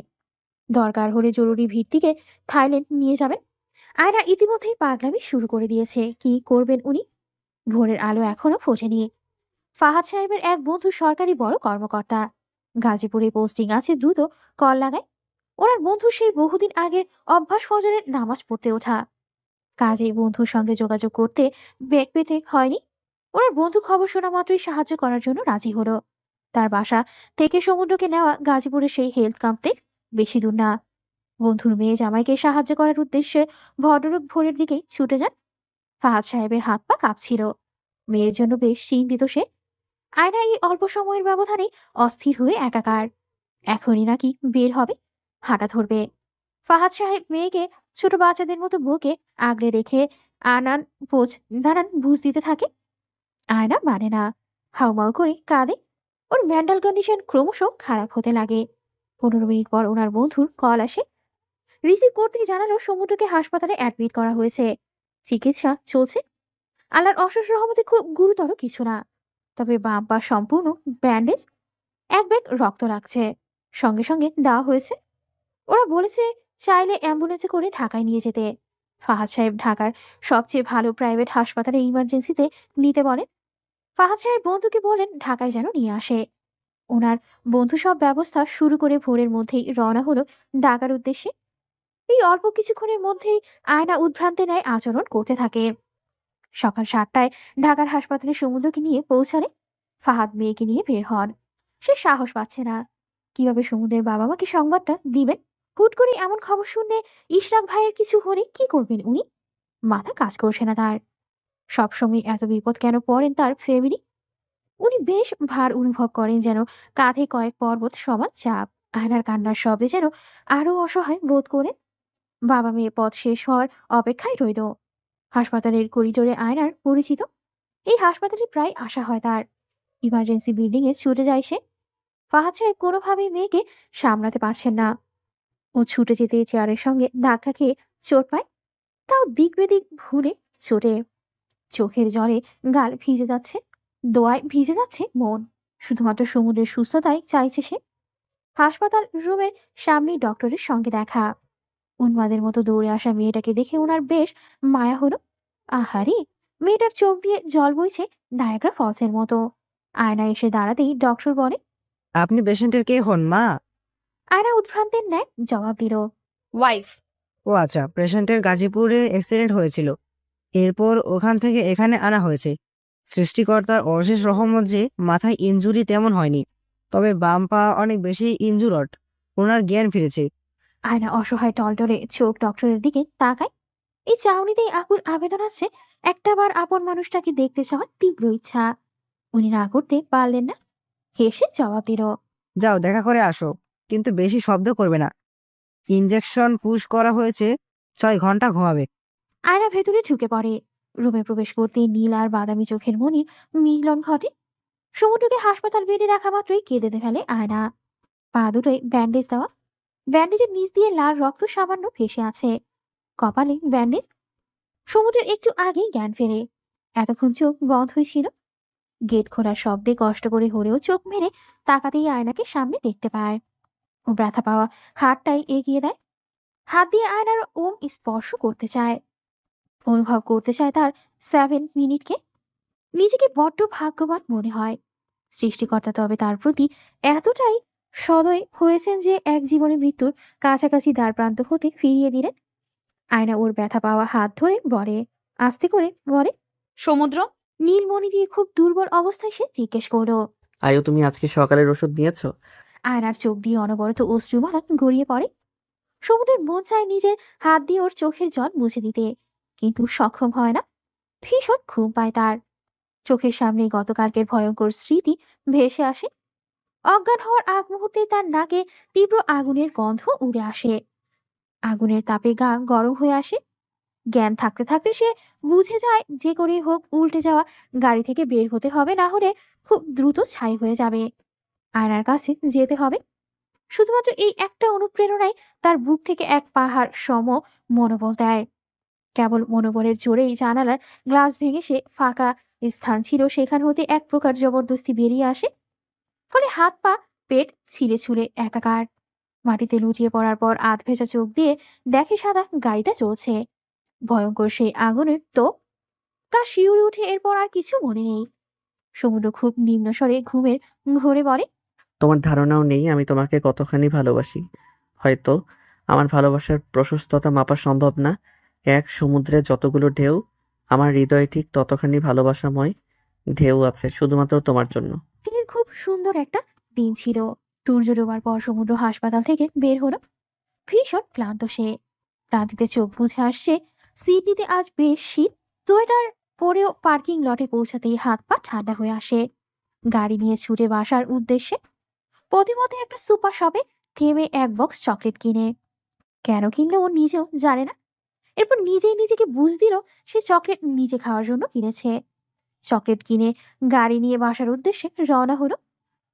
দরকার হলে জরুরি ভিত্তিকে থাইল্যান্ড নিয়ে যাবেন। আয়না ইতিমধ্যেই পাগলামি শুরু করে দিয়েছে। কি করবেন উনি? ভোরের আলো এখনো ফোটেনি। ফাহাদ সাহেবের এক বন্ধু সরকারি বড় কর্মকর্তা। গাজীপুরে পোস্টিং আছে, দ্রুত কল লাগায়। ওনার বন্ধু সেই বহুদিন আগের অভ্যাস ফজরের নামাজ পড়তে ওঠা। কাজেই বন্ধুর সঙ্গে যোগাযোগ করতে বেগ পেতে হয়নি। ওনার বন্ধু খবর শোনা মাত্রই সাহায্য করার জন্য রাজি হলো। তার বাসা থেকে সমুদ্রকে নেওয়া গাজীপুরের সেই হেলথ কমপ্লেক্স বেশি দূর না। বন্ধুর মেয়ে জামাইকে সাহায্য করার উদ্দেশ্যে ভদ্রলোক ভোরের দিকেই ছুটে যান। ফাহাদ সাহেবের হাত পা কাঁপছিল। মেয়ের জন্য বেশ চিন্তিত সে। আয়না এই অল্প সময়ের ব্যবধানে অস্থির হয়ে একাকার। এখনই নাকি বের হবে, হাঁটা ধরবে। ফাহাদ সাহেব মেয়েকে ছোট বাচ্চাদের মতো বুকে আগলে রেখে নানান বুঝ দিতে থাকে। আয়না মানে না, হাউমাউ করে কাঁদে। ওর মেন্টাল কন্ডিশন ক্রমশ খারাপ হতে লাগে। 15 মিনিট পর ওনার বন্ধুর কল আসে। রিসিভ করতেই জানালো সমুদ্রকে হাসপাতালে অ্যাডমিট করা হয়েছে, চিকিৎসা চলছে। আল্লাহর অশেষ রহমতে খুব গুরুতর কিছু না, তবে বাম পা সম্পূর্ণ ব্যান্ডেজ, এক ব্যাগ রক্ত লাগছে, সঙ্গে সঙ্গে দেওয়া হয়েছে। ওরা বলেছে চাইলে অ্যাম্বুলেন্সে করে ঢাকায় নিয়ে যেতে। ফাহাদ সাহেব ঢাকার সবচেয়ে ভালো প্রাইভেট হাসপাতালে ইমার্জেন্সিতে নিতে বলেন। ফাহাদ সাহেব বন্ধুকে বলেন ঢাকায় যেন নিয়ে আসে। ওনার বন্ধু সব ব্যবস্থা শুরু করে ভোরের মধ্যেই রওনা হলো ঢাকার উদ্দেশ্যে। এই অল্প কিছুক্ষণের মধ্যেই আয়না উদ্ভ্রান্তে ন্যায় আচরণ করতে থাকে। সকাল 7টায় ঢাকার হাসপাতালে সমুদ্রকে নিয়ে পৌঁছালে ফাহাদ মেয়েকে নিয়ে বের হন। সে সাহস পাচ্ছে না, কিভাবে সমুদ্রের বাবা মাকে সংবাদটা দিবেন। হুট করে এমন খবর শুনলে ইশরাক ভাইয়ের কিছু হলে কি করবেন উনি? মাথা কাজ করছে না তার। সবসময় এত বিপদ কেন পড়েন তার ফ্যামিলি? উনি বেশ ভার অনুভব করেন, যেন কাঁধে কয়েক পর্বত সমান চাপ। আয়নার কান্নার শব্দে যেন আরো অসহায় বোধ করে। বাবা মেয়ে পথ শেষ হওয়ার অপেক্ষায় রইল। হাসপাতালের করিডোরে আয়নার পরিচিত। এই হাসপাতালে প্রায় আসা হয় তার। ইমার্জেন্সি বিল্ডিং এ ছুটে যায় সে। ফাহাদ সাহেব কোনোভাবেই মেয়েকে সামলাতে পারছেন না। ও ছুটে যেতে চেয়ারের সঙ্গে ধাক্কা খেয়ে চোট পায়, তাও দিক বেদিক ভুলে চোটে। চোখের জলে গাল ভিজে যাচ্ছে, দোয়ায় ভিজে যাচ্ছে মন। শুধুমাত্র সমুদ্রের সুস্থতাই চাইছে সে। হাসপাতাল রুমের সামনেই ডক্টরের সঙ্গে দেখা। উন্মাদের মতো দৌড়ে আসা মেয়েটাকে দেখে ওনার বেশ মায়া হলো। আহারে, মেয়েটার চোখ দিয়ে জল বইছে নায়াগ্রা ফলসের মতো। আয়না এসে দাঁড়াতেই ডক্টর বলে, আপনি পেশেন্টের কে হন মা? আয়না উদ্ভ্রান্তের ন্যায় জবাব দিল, ওয়াইফ। ও আচ্ছা, পেশেন্টের গাজীপুরে অ্যাক্সিডেন্ট হয়েছিল, এরপর ওখান থেকে এখানে আনা হয়েছে। সৃষ্টিকর্তার অশেষ রহমত যে মাথায় ইনজুরি তেমন হয়নি, তবে বাম পা অনেক বেশি ইনজুরড। ওনার জ্ঞান ফিরেছে। আয়না অসহায় টলটলে চোখ ডক্টরের দিকে তাকায়। এই চাউনিতেই আকুল আবেদন আছে, একটাবার আপন মানুষটাকে দেখতে চাওয়ার তীব্র ইচ্ছা। উনি না করতে পারলেন না, হেসে জবাব দিল, যাও দেখা করে আসো, কিন্তু বেশি শব্দ করবে না। ইনজেকশন পুশ করা হয়েছে, 6 ঘন্টা ঘুমাবে। আয়না ভেতরে ঢুকে পড়ে। রুমে প্রবেশ করতে নীল আর বাদামি চোখের মনির মিলন ঘটে। সমুদ্রকে হাসপাতাল বেডে দেখা মাত্রই কেঁদে ফেলে আয়না। পা দুটোই ব্যান্ডেজ দেওয়া, ব্যান্ডেজের নিচ দিয়ে লাল রক্ত সামান্য ভেসে আছে, কপালে ব্যান্ডেজ। সমুদ্রের একটু আগেই জ্ঞান ফেরে। এতক্ষণ চোখ বন্ধ হয়েছিল। গেট খোলার শব্দে কষ্ট করে হলেও চোখ মেরে তাকাতেই আয়নাকে সামনে দেখতে পায়। ও ব্যথা পাওয়া হাতটাই এগিয়ে দেয়, হাত দিয়ে আয়নার ওম স্পর্শ করতে চায়, অনুভব করতে চায় তার 7 মিনিটকে। নিজেকে বড্ড ভাগ্যবান মনে হয়। সৃষ্টিকর্তা তবে তার প্রতি এতটাই সদয় হয়েছেন যে এক জীবনে মৃত্যুর কাছাকাছি দ্বারপ্রান্ত হতে ফিরিয়ে দিলেন। আয়না ওর ব্যথা পাওয়া হাত ধরে বলে, আস্তে করে বলে, সমুদ্র। নীলমণি দিয়ে খুব দুর্বল অবস্থায় সে জিজ্ঞেস করলো, আয়ু, তুমি আজকে সকালের ওষুধ নিয়েছো? আয়নার চোখ দিয়ে অনবরত অশ্রুমালা গড়িয়ে পড়ে। সমুদ্রের মন চায় নিজের হাত দিয়ে ওর চোখের জল মুছে দিতে, কিন্তু সক্ষম হয় না। ভীষণ ঘুম পায় তার। চোখের সামনে গতকালকের ভয়ঙ্কর স্মৃতি ভেসে আসে। অজ্ঞান হওয়ার আগ মুহূর্তে তার নাকে তীব্র আগুনের গন্ধ উড়ে আসে। আগুনের তাপে গা গরম হয়ে আসে। জ্ঞান থাকতে থাকতে সে বুঝে যায় যে করেই হোক উল্টে যাওয়া গাড়ি থেকে বের হতে হবে, না হলে খুব দ্রুত ছাই হয়ে যাবে। আয়নার কাছে যেতে হবে। শুধুমাত্র এই একটা অনুপ্রেরণায় তার বুক থেকে এক পাহাড় সম মনোবল দেয়। কেবল মনোবলের জোরেই জানালার গ্লাস ভেঙে সে ফাঁকা স্থান ছিল সেখান হতে এক প্রকার জবরদস্তি বেরিয়ে আসে। ফলে হাত পা পেট ছিলে ছুলে একাকার। মাটিতে লুটিয়ে পড়ার পর আধ ভেজা চোখ দিয়ে দেখে সাদা গাড়িটা চলছে। ভয়ঙ্কর সেই আগুনের তো তার শিউরে উঠে, এরপর আর কিছু মনে নেই। সমুদ্র খুব নিম্ন স্বরে ঘুমের ঘোরে বলে, তোমার ধারণাও নেই আমি তোমাকে কতখানি ভালোবাসি। হয়তো আমার ভালোবাসার প্রশস্ততা মাপা সম্ভব না। এক সমুদ্রে যতগুলো ঢেউ, আমার হৃদয়ে ঠিক ততখানি ভালোবাসাময় ঢেউ আছে শুধুমাত্র তোমার জন্য। সেদিন খুব সুন্দর একটা দিন ছিল। সূর্য ডোবার পর সমুদ্র হাসপাতাল থেকে বের হলো। ভীষণ ক্লান্ত সে, ক্লান্তিতে চোখ বুঝে আসছে। সিডনিতে আজ বেশ শীত। সোয়েটার পরেও পার্কিং লটে পৌঁছাতেই হাত পা ঠান্ডা হয়ে আসে। গাড়ি নিয়ে ছুটে বাসার উদ্দেশ্যে। প্রতিমধ্যে একটা সুপার শপে থেমে এক বক্স চকলেট কিনে। কেন কিনলে ও নিজেও জানে না। এরপর নিজেই নিজেকে বুঝ দিল সে চকলেট নিজে খাওয়ার জন্য কিনেছে। চকলেট কিনে গাড়ি নিয়ে বাসার উদ্দেশ্যে রওনা হলো।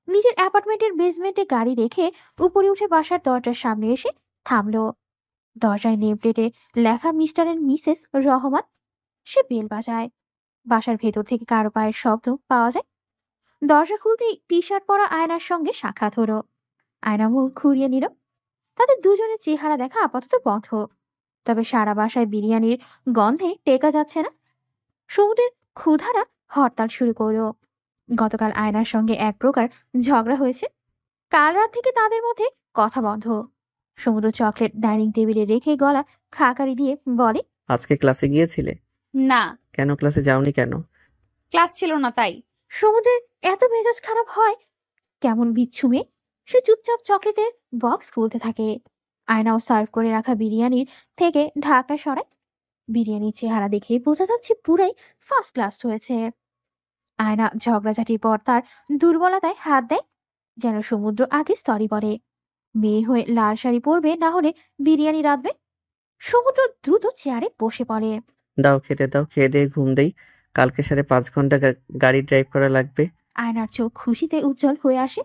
নিজের অ্যাপার্টমেন্টের বেসমেন্টে গাড়ি রেখে উপরে উঠে বাসার দরজার সামনে এসে থামলো। দরজায় নেম প্লেটে লেখা মিস্টার এন্ড মিসেস রহমান। সে বেল বাজায়। বাসার ভেতর থেকে কারো পায়ের শব্দ পাওয়া যায়। দরজা খুলতেই টি শার্ট পরা আয়নার সঙ্গে সাক্ষাৎ হলো। আয়না মুখ ঘুরিয়ে নিল। তাদের দুজনের চেহারা দেখা আপাতত বন্ধ। তবে সারা বাসায় বিরিয়ানির গন্ধে টেকা যাচ্ছে না। সমুদ্রের ক্ষুধারা হরতাল শুরু করলো। গতকাল আয়নার সঙ্গে এক প্রকার ঝগড়া হয়েছে। কাল রাত থেকে তাদের মধ্যে কথা বন্ধ। সমুদ্র চকলেট ডাইনিং টেবিলে রেখে গলা খাকারি দিয়ে বলে, আজকে ক্লাসে গিয়েছিলে? না, কেন ক্লাসে যাওনি কেন? ক্লাস ছিল না তাই। সমুদ্রের এত মেজাজ খারাপ হয় কেমন বিচ্ছু মেয়ে। সে চুপচাপ চকলেটের বক্স খুলতে থাকে। আয়নাও সার্ভ করে রাখা বিরিয়ানির থেকে ঢাকনা সরায়। বিরিয়ানির চেহারা দেখে বোঝা যাচ্ছে পুরাই ফার্স্ট ক্লাস হয়েছে। আয়না ঝগড়াঝাটির পর তার দুর্বলতায় হাত দেয়, যেন সমুদ্র আগে সরি বলে। মেয়ে হয়ে লাল শাড়ি পরবে, না হলে বিরিয়ানি রাঁধবে। সমুদ্র দ্রুত চেয়ারে বসে পড়ে। দাও খেতে দাও, খেয়ে দিয়ে ঘুম দেই। কালকে 5.5 ঘন্টা গাড়ি ড্রাইভ করা লাগবে। আয়নার চোখ খুশিতে উজ্জ্বল হয়ে আসে।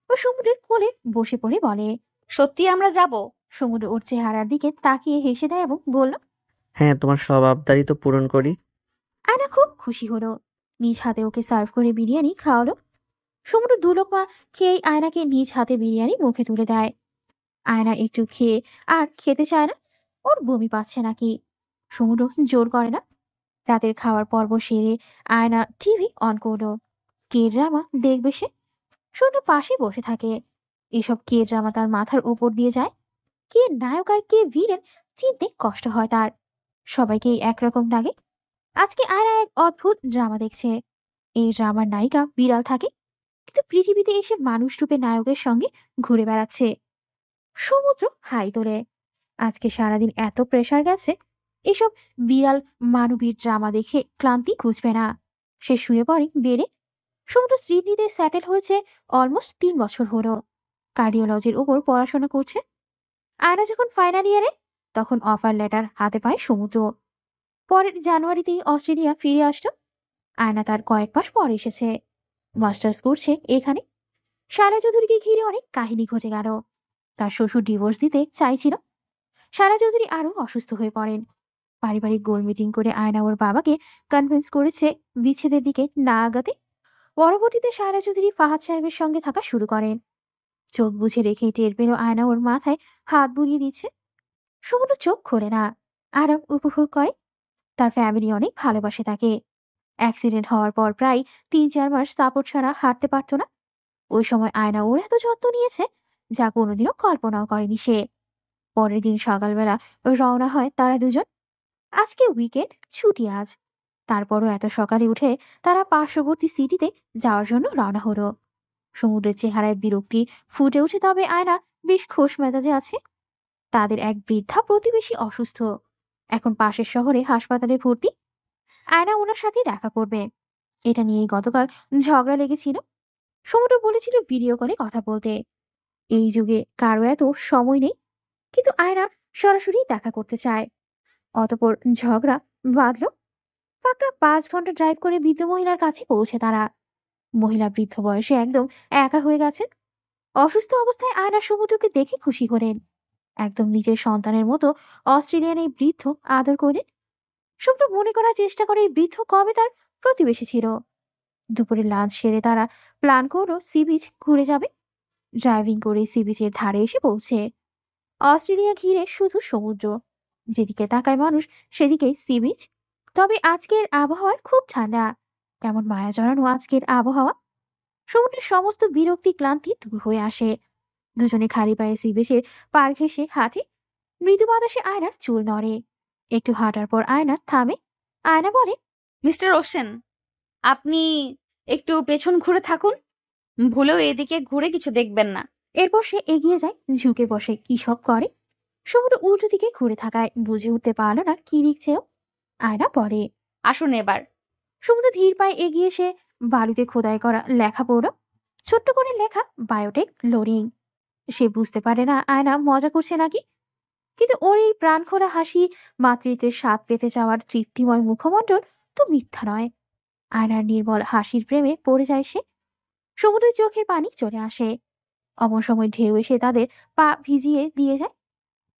ও সমুদ্রের কোলে বসে পড়ে বলে, সত্যি আমরা যাব? সমুদ্র ওর চেহারার দিকে তাকিয়ে হেসে দেয় এবং বলল, হ্যাঁ, তোমার সব আবদারই তো পূরণ করি। আয়না খুব খুশি হলো। নিজ হাতে ওকে সার্ভ করে বিরিয়ানি খাওয়ালো। সমুদ্র দুলোকমা খেয়েই আয়নাকে নিজ হাতে বিরিয়ানি মুখে তুলে দেয়। আয়না একটু খেয়ে আর খেতে চায় না। ওর বমি পাচ্ছে নাকি। সমুদ্র জোর করে না। রাতের খাওয়ার পর্ব সেরে আয়না টিভি অন করলো। কে ড্রামা দেখবে সে। সমুদ্র পাশে বসে থাকে। এসব কে ড্রামা তার মাথার ওপর দিয়ে যায়। কে নায়ক আর কে ভিলেন চিনতে কষ্ট হয় তার। সবাইকেই একরকম লাগে। আজকে আয়না এক অদ্ভুত ড্রামা দেখছে। এই ড্রামার নায়িকা বিড়াল থাকে, কিন্তু পৃথিবীতে এসে মানুষ রূপে নায়কের সঙ্গে ঘুরে বেড়াচ্ছে। সমুদ্র হাই তোলে। আজকে সারাদিন এত প্রেসার গেছে, এসব বিড়াল মানবীর ড্রামা দেখে ক্লান্তি খুঁজবে না। সে শুয়ে পড়ে বেডে। সমুদ্র সিডনিতে সেটেল হয়েছে অলমোস্ট 3 বছর হলো। কার্ডিওলজির উপর পড়াশোনা করছে। আয়না যখন ফাইনাল ইয়ারে, তখন অফার লেটার হাতে পায় সমুদ্র। পরের জানুয়ারিতেই অস্ট্রেলিয়া ফিরে আসতো। আয়না তার কয়েক মাস পর এসেছে। মাস্টার্স করছে এখানে। শালা চৌধুরীকে ঘিরে অনেক কাহিনী ঘটে গেল। তার শ্বশুর ডিভোর্স দিতে চাইছিল। শালা চৌধুরী আরো অসুস্থ হয়ে পড়েন। পারিবারিক গোল মিটিং করে আয়না ওর বাবাকে কনভিন্স করেছে বিচ্ছেদের দিকে না আগাতে। পরবর্তীতে শায়লা চৌধুরী ফাহাদ সাহেবের সঙ্গে থাকা শুরু করেন। চোখ বুঝে রেখেই টের পেল আয়না ওর মাথায় হাত বুলিয়ে দিচ্ছে। সমুদ্র চোখ খোলে না, আরাম উপভোগ করে। তার ফ্যামিলি অনেক ভালোবাসে তাকে। অ্যাক্সিডেন্ট হওয়ার পর প্রায় 3-4 মাস সাপোর্ট ছাড়া হাঁটতে পারত না। ওই সময় আয়না ওর এত যত্ন নিয়েছে যা কোনোদিনও কল্পনাও করেনি সে। পরের দিন সকালবেলা রওনা হয় তারা দুজন। আজকে উইকেন্ড, ছুটি আজ। তারপরও এত সকালে উঠে তারা পার্শ্ববর্তী সিটিতে যাওয়ার জন্য রওনা হলো। সমুদ্রের চেহারায় বিরক্তি ফুটে উঠে, তবে আয়না বেশ খোশ মেজাজে আছে। তাদের এক বৃদ্ধা প্রতিবেশী অসুস্থ, এখন পাশের শহরে হাসপাতালে ভর্তি। আয়না ওনার সাথে দেখা করবে। এটা নিয়েই গতকাল ঝগড়া লেগেছিল। সমুদ্র বলেছিল ভিডিও কলে কথা বলতে। এই যুগে কারো এত সময় নেই, কিন্তু আয়না সরাসরি দেখা করতে চায়। অতঃপর ঝগড়া বাঁধল। পাক্কা 5 ঘন্টা ড্রাইভ করে বৃদ্ধ মহিলার কাছে পৌঁছে তারা। মহিলা বৃদ্ধ বয়সে একদম একা হয়ে গেছেন। অসুস্থ অবস্থায় আয়না সমুদ্রকে দেখে খুশি হলেন। একদম নিজের সন্তানের মতো অস্ট্রেলিয়ান এই বৃদ্ধ আদর করলেন। সমুদ্র মনে করার চেষ্টা করে এই বৃদ্ধ কবে তার প্রতিবেশী ছিল। দুপুরে লাঞ্চ সেরে তারা প্ল্যান করলো সি বিচ ঘুরে যাবে। ড্রাইভিং করে সি বিচের ধারে এসে পৌঁছে। অস্ট্রেলিয়া ঘিরে শুধু সমুদ্র, যেদিকে তাকায় মানুষ সেদিকেই সি বিচ। তবে আজকের আবহাওয়ার খুব ঠান্ডা। কেমন মায়া জড়ানো আজকের আবহাওয়া। সমুদ্রের সমস্ত বিরক্তি ক্লান্তি দূর হয়ে আসে। দুজনে খালি পায়ে সি বিচের পার ঘেঁষে হাঁটে। মৃদু বাতাসে আয়নার চুল নড়ে। একটু হাঁটার পর আয়না থামে। আয়না বলে, মিস্টার ওশেন, আপনি একটু পেছন ঘুরে থাকুন। ভুলেও এদিকে ঘুরে কিছু দেখবেন না। এরপর সে এগিয়ে যায়, ঝুঁকে বসে কি সব করে। সমুদ্র উল্টো দিকে ঘুরে থাকায় বুঝে উঠতে পারল না কি লিখছে ও। আয়না বলে, আসুন এবার। সমুদ্র ধীর পায়ে এগিয়ে এসে বালুতে খোদাই করা লেখা পড়ল। ছোট্ট করে লেখা বায়োটেক লোডিং। সে বুঝতে পারে না আয়না মজা করছে নাকি, কিন্তু ওর এই প্রাণ খোলা হাসি, মাতৃত্বের স্বাদ পেতে যাওয়ার তৃপ্তিময় মুখমণ্ডল তো মিথ্যা নয়। আয়নার নির্মল হাসির প্রেমে পড়ে যায় সে। সমুদ্রের চোখের পানি চলে আসে। অমন সময় ঢেউ এসে তাদের পা ভিজিয়ে দিয়ে যায়।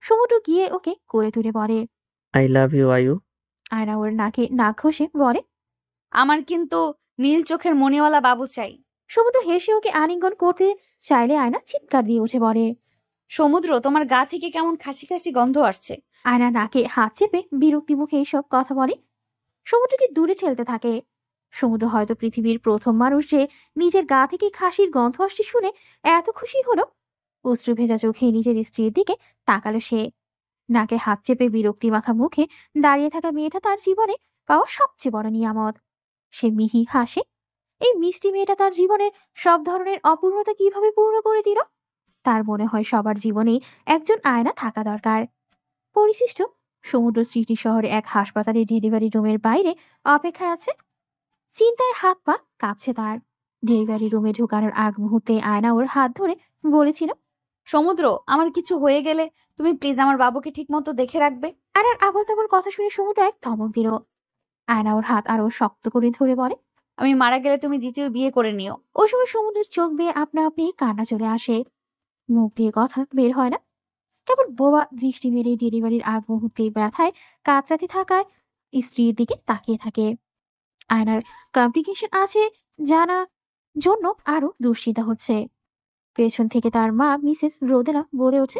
সমুদ্র গিয়ে ওকে কোলে তুলে বলে। আই লাভ ইউ আয়ু। আয়না ওর নাকে নাক ঘষে বলে। আমার কিন্তু নীল চোখের মণিওয়ালা বাবু চাই। সমুদ্র হেসে ওকে আলিঙ্গন করতে চাইলে আয়না চিৎকার দিয়ে উঠে বলে। সমুদ্র, তোমার গা থেকে কেমন খাসি খাসি গন্ধ আসছে। আয়না নাকে হাত চেপে বিরক্তি মুখে এইসব কথা বলে। সমুদ্রকে দূরে ঠেলতে থাকে। সমুদ্র হয়তো পৃথিবীর প্রথম মানুষ যে নিজের গা থেকে খাসির গন্ধ আসতে শুনে এত খুশি হলো। অশ্রু ভেজা চোখে নিজের স্ত্রীর দিকে তাকালো সে। নাকে হাত চেপে বিরক্তি মাখা মুখে দাঁড়িয়ে থাকা মেয়েটা তার জীবনে পাওয়া সবচেয়ে বড় নিয়ামত। সে মিহি হাসে। এই মিষ্টি মেয়েটা তার জীবনের সব ধরনের অপূর্ণতা কিভাবে পূর্ণ করে দিল। তার মনে হয় সবার জীবনেই একজন আয়না থাকা দরকার। পরিশিষ্ট সমুদ্র স্মৃতি শহরে এক হাসপাতালে ডেলিভারি রুমের বাইরে অপেক্ষায় আছে। চিন্তায় হাত পা কাঁপছে তার। ডেলিভারি রুমে ঢুকানোর আগ মুহূর্তে আয়না ওর হাত ধরে বলেছিল, সমুদ্র, আমার কিছু হয়ে গেলে তুমি প্লিজ আমার বাবুকে ঠিক মতো দেখে রাখবে। আর আবল তাবল কথা শুনে সমুদ্র এক ধমক দিল। আয়না ওর হাত আরো শক্ত করে ধরে বলে, আমি মারা গেলে তুমি দ্বিতীয় বিয়ে করে নিও। ওই সময় সমুদ্রের চোখ বেয়ে আপনা আপনি কান্না চলে আসে। মুখ দিয়ে কথা বের হয় না। কেবল বোবা দৃষ্টি মেরে ডেলিভারির আগ মুহূর্তে ব্যথায় কাতরাতে থাকায় স্ত্রীর দিকে তাকিয়ে থাকে। আয়নার কমপ্লিকেশন আছে জানা জন্য আরো দুশ্চিন্তা হচ্ছে। পেছন থেকে তার মা মিসেস রোদেলা বলে ওঠে,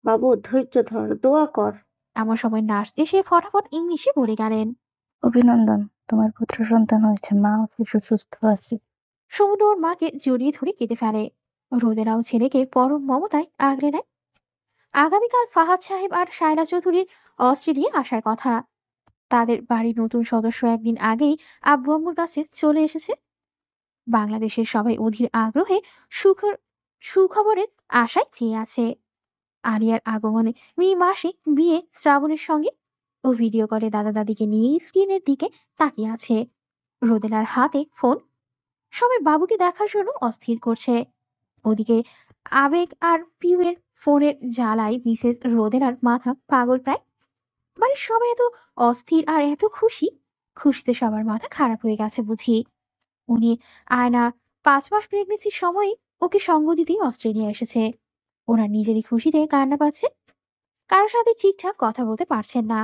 বাবু ধৈর্য ধর, দোয়া কর। এমন সময় নার্স এসে ফটাফট ইংলিশে বলে গেলেন, অভিনন্দন, তোমার পুত্র সন্তান হয়েছে, মা শিশু সুস্থ আছে। সমুদ্র ওর মাকে জড়িয়ে ধরে কেঁদে ফেলে। রোদেলাও ছেলেকে পরম মমতায় আগলে নেয়। আগামীকাল ফাহাদ সাহেব আর শায়লা চৌধুরীর অস্ট্রেলিয়া আসার কথা। তাদের বাড়ির নতুন সদস্য একদিন আগেই আব্বু আম্মুর কাছে চলে এসেছে। বাংলাদেশের সবাই অধীর আগ্রহে সুখবরের আশায় চেয়ে আছে। আলিয়ার আগমনে মে মাসে বিয়ে শ্রাবণের সঙ্গে। ও ভিডিও কলে দাদা দাদিকে নিয়ে স্ক্রিনের দিকে তাকিয়ে আছে। রোদেলার হাতে ফোন। সবাই বাবুকে দেখার জন্য অস্থির করছে। ওদিকে আবেগ আর পিউয়ের ফোনের জ্বালায় মিসেস রোদেলার মাথা পাগল প্রায়। বাড়ির সবাই এত অস্থির আর এত খুশিতে সবার মাথা খারাপ হয়ে গেছে বুঝি। উনি আয়না 5 মাস প্রেগনেন্সির সময় ওকে সঙ্গ দিতেই অস্ট্রেলিয়া এসেছে। ওনার নিজেরই খুশিতে কান্না পাচ্ছে। কারোর সাথে ঠিকঠাক কথা বলতে পারছেন না।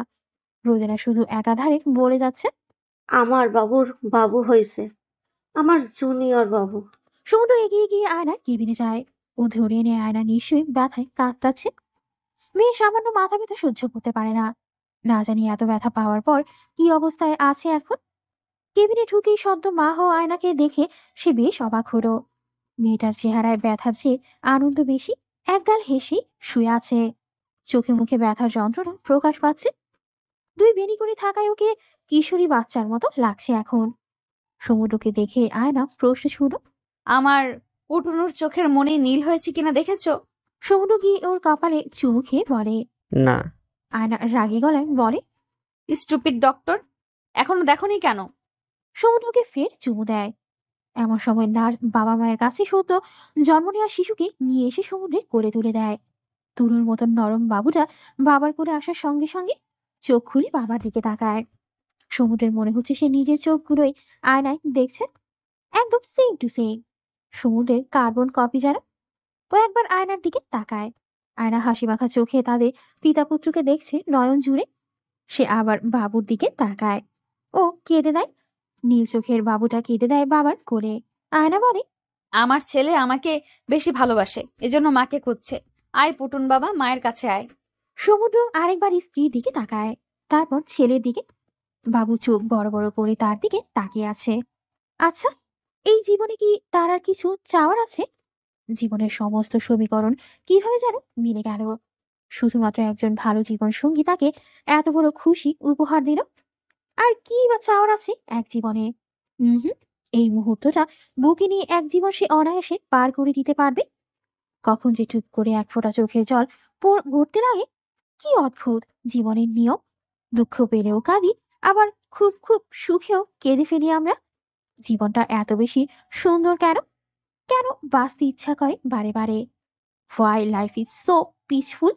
রোদেলা শুধু একাধারে বলে যাচ্ছে, আমার বাবুর বাবু হয়েছে, আমার জুনিয়র বাবু। সমুদ্র এগিয়ে গিয়ে আয়নার কেবিনে যায়। ও ধরে এনে আয়না নিশ্চয়ই ব্যথায় কাতরাচ্ছে। মেয়ে সামান্য মাথা ব্যথা সহ্য করতে পারে না। না জানি এত ব্যথা পাওয়ার পর কি অবস্থায় আছে এখন। কেবিনে ঢুকেই সদ্য মা হওয়া আয়নাকে দেখে সে বেশ অবাক হলো। মেয়েটার চেহারায় ব্যথার চেয়ে আনন্দ বেশি। একগাল হেসে শুয়ে আছে। চোখে মুখে ব্যথার যন্ত্রণা প্রকাশ পাচ্ছে। 2 বেনি করে থাকায় ওকে কিশোরী বাচ্চার মতো লাগছে এখন। সমুদ্রকে দেখে আয়না প্রশ্ন ছুড়ল, আমার উটুনুর চোখের মনে নীল হয়েছে কিনা দেখেছো? সমুদ্র গিয়ে ওর কপালে চুমু খেয়ে বলে, না। আয়না রাগী গলায় বলে, স্টুপিড ডক্টর, এখনো দেখোনি কেন? সমুদ্রকে ফের চুমু দেয়। এমন সময় নার্স বাবা মায়ের কাছে সদ্য জন্ম নেওয়া শিশুকে নিয়ে এসে সমুদ্রে কোলে তুলে দেয়। তুলোর মতন নরম বাবুটা বাবার কোলে আসার সঙ্গে সঙ্গে চোখ খুলে বাবার দিকে তাকায়। সমুদ্রের মনে হচ্ছে সে নিজের চোখগুলোই আয়নায় দেখছে, একদম সেম টু সেম। সমুদ্রের কার্বন কপি যারা। ও একবার আয়নার দিকে তাকায়। আয়না হাসি মাখা চোখে তাদের পিতা পুত্রকে দেখছে নয়ন জুড়ে। সে আবার বাবুর দিকে তাকায়। ও কেঁদে দেয়। নীল চোখের বাবুটা কেঁদে দেয় বাবার কোলে। আয়না বলে, আমার ছেলে আমাকে বেশি ভালোবাসে, এজন্য মাকে খুঁজছে। আয় পুটুন বাবা, মায়ের কাছে আয়। সমুদ্র আরেকবার স্ত্রীর দিকে তাকায়, তারপর ছেলের দিকে। বাবু চোখ বড় বড় করে তার দিকে তাকিয়ে আছে। আচ্ছা, এই জীবনে কি তার আর কিছু চাওয়ার আছে? জীবনের সমস্ত সমীকরণ কিভাবে যেন মিলে গেল। শুধুমাত্র একজন ভালো জীবন সঙ্গী তাকে এত বড় খুশি উপহার দিল। আর কি বা চাওয়ার আছে এক জীবনে? হুম, এই মুহূর্তটা বুকে নিয়ে এক জীবন সে অনায়াসে পার করে দিতে পারবে। কখন যে চুপ করে এক ফোঁটা চোখের জল গড়তে লাগে। কি অদ্ভুত জীবনের নিয়ম। দুঃখ পেলেও কাঁদি, আবার খুব খুব সুখেও কেঁদে ফেলি আমরা। জীবনটা এত বেশি সুন্দর কেন? কেন বাঁচতে ইচ্ছা করে বারে বারে? Why life is so peaceful?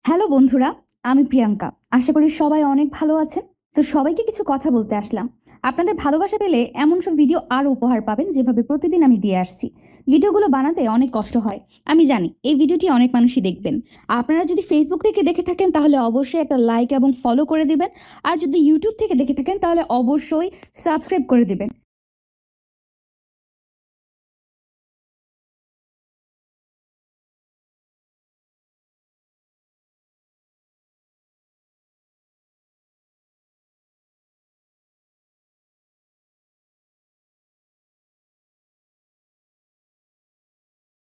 Hello বন্ধুরা, আমি প্রিয়াঙ্কা। আশা করি সবাই অনেক ভালো আছেন। তো সবাইকে কিছু কথা বলতে আসলাম। আপনাদের ভালোবাসা পেলে এমন সব ভিডিও আরও উপহার পাবেন যেভাবে প্রতিদিন আমি দিয়ে আসছি। ভিডিওগুলো বানাতে অনেক কষ্ট হয়, আমি জানি। এই ভিডিওটি অনেক মানুষই দেখবেন। আপনারা যদি ফেসবুক থেকে দেখে থাকেন তাহলে অবশ্যই একটা লাইক এবং ফলো করে দিবেন, আর যদি ইউটিউব থেকে দেখে থাকেন তাহলে অবশ্যই সাবস্ক্রাইব করে দিবেন।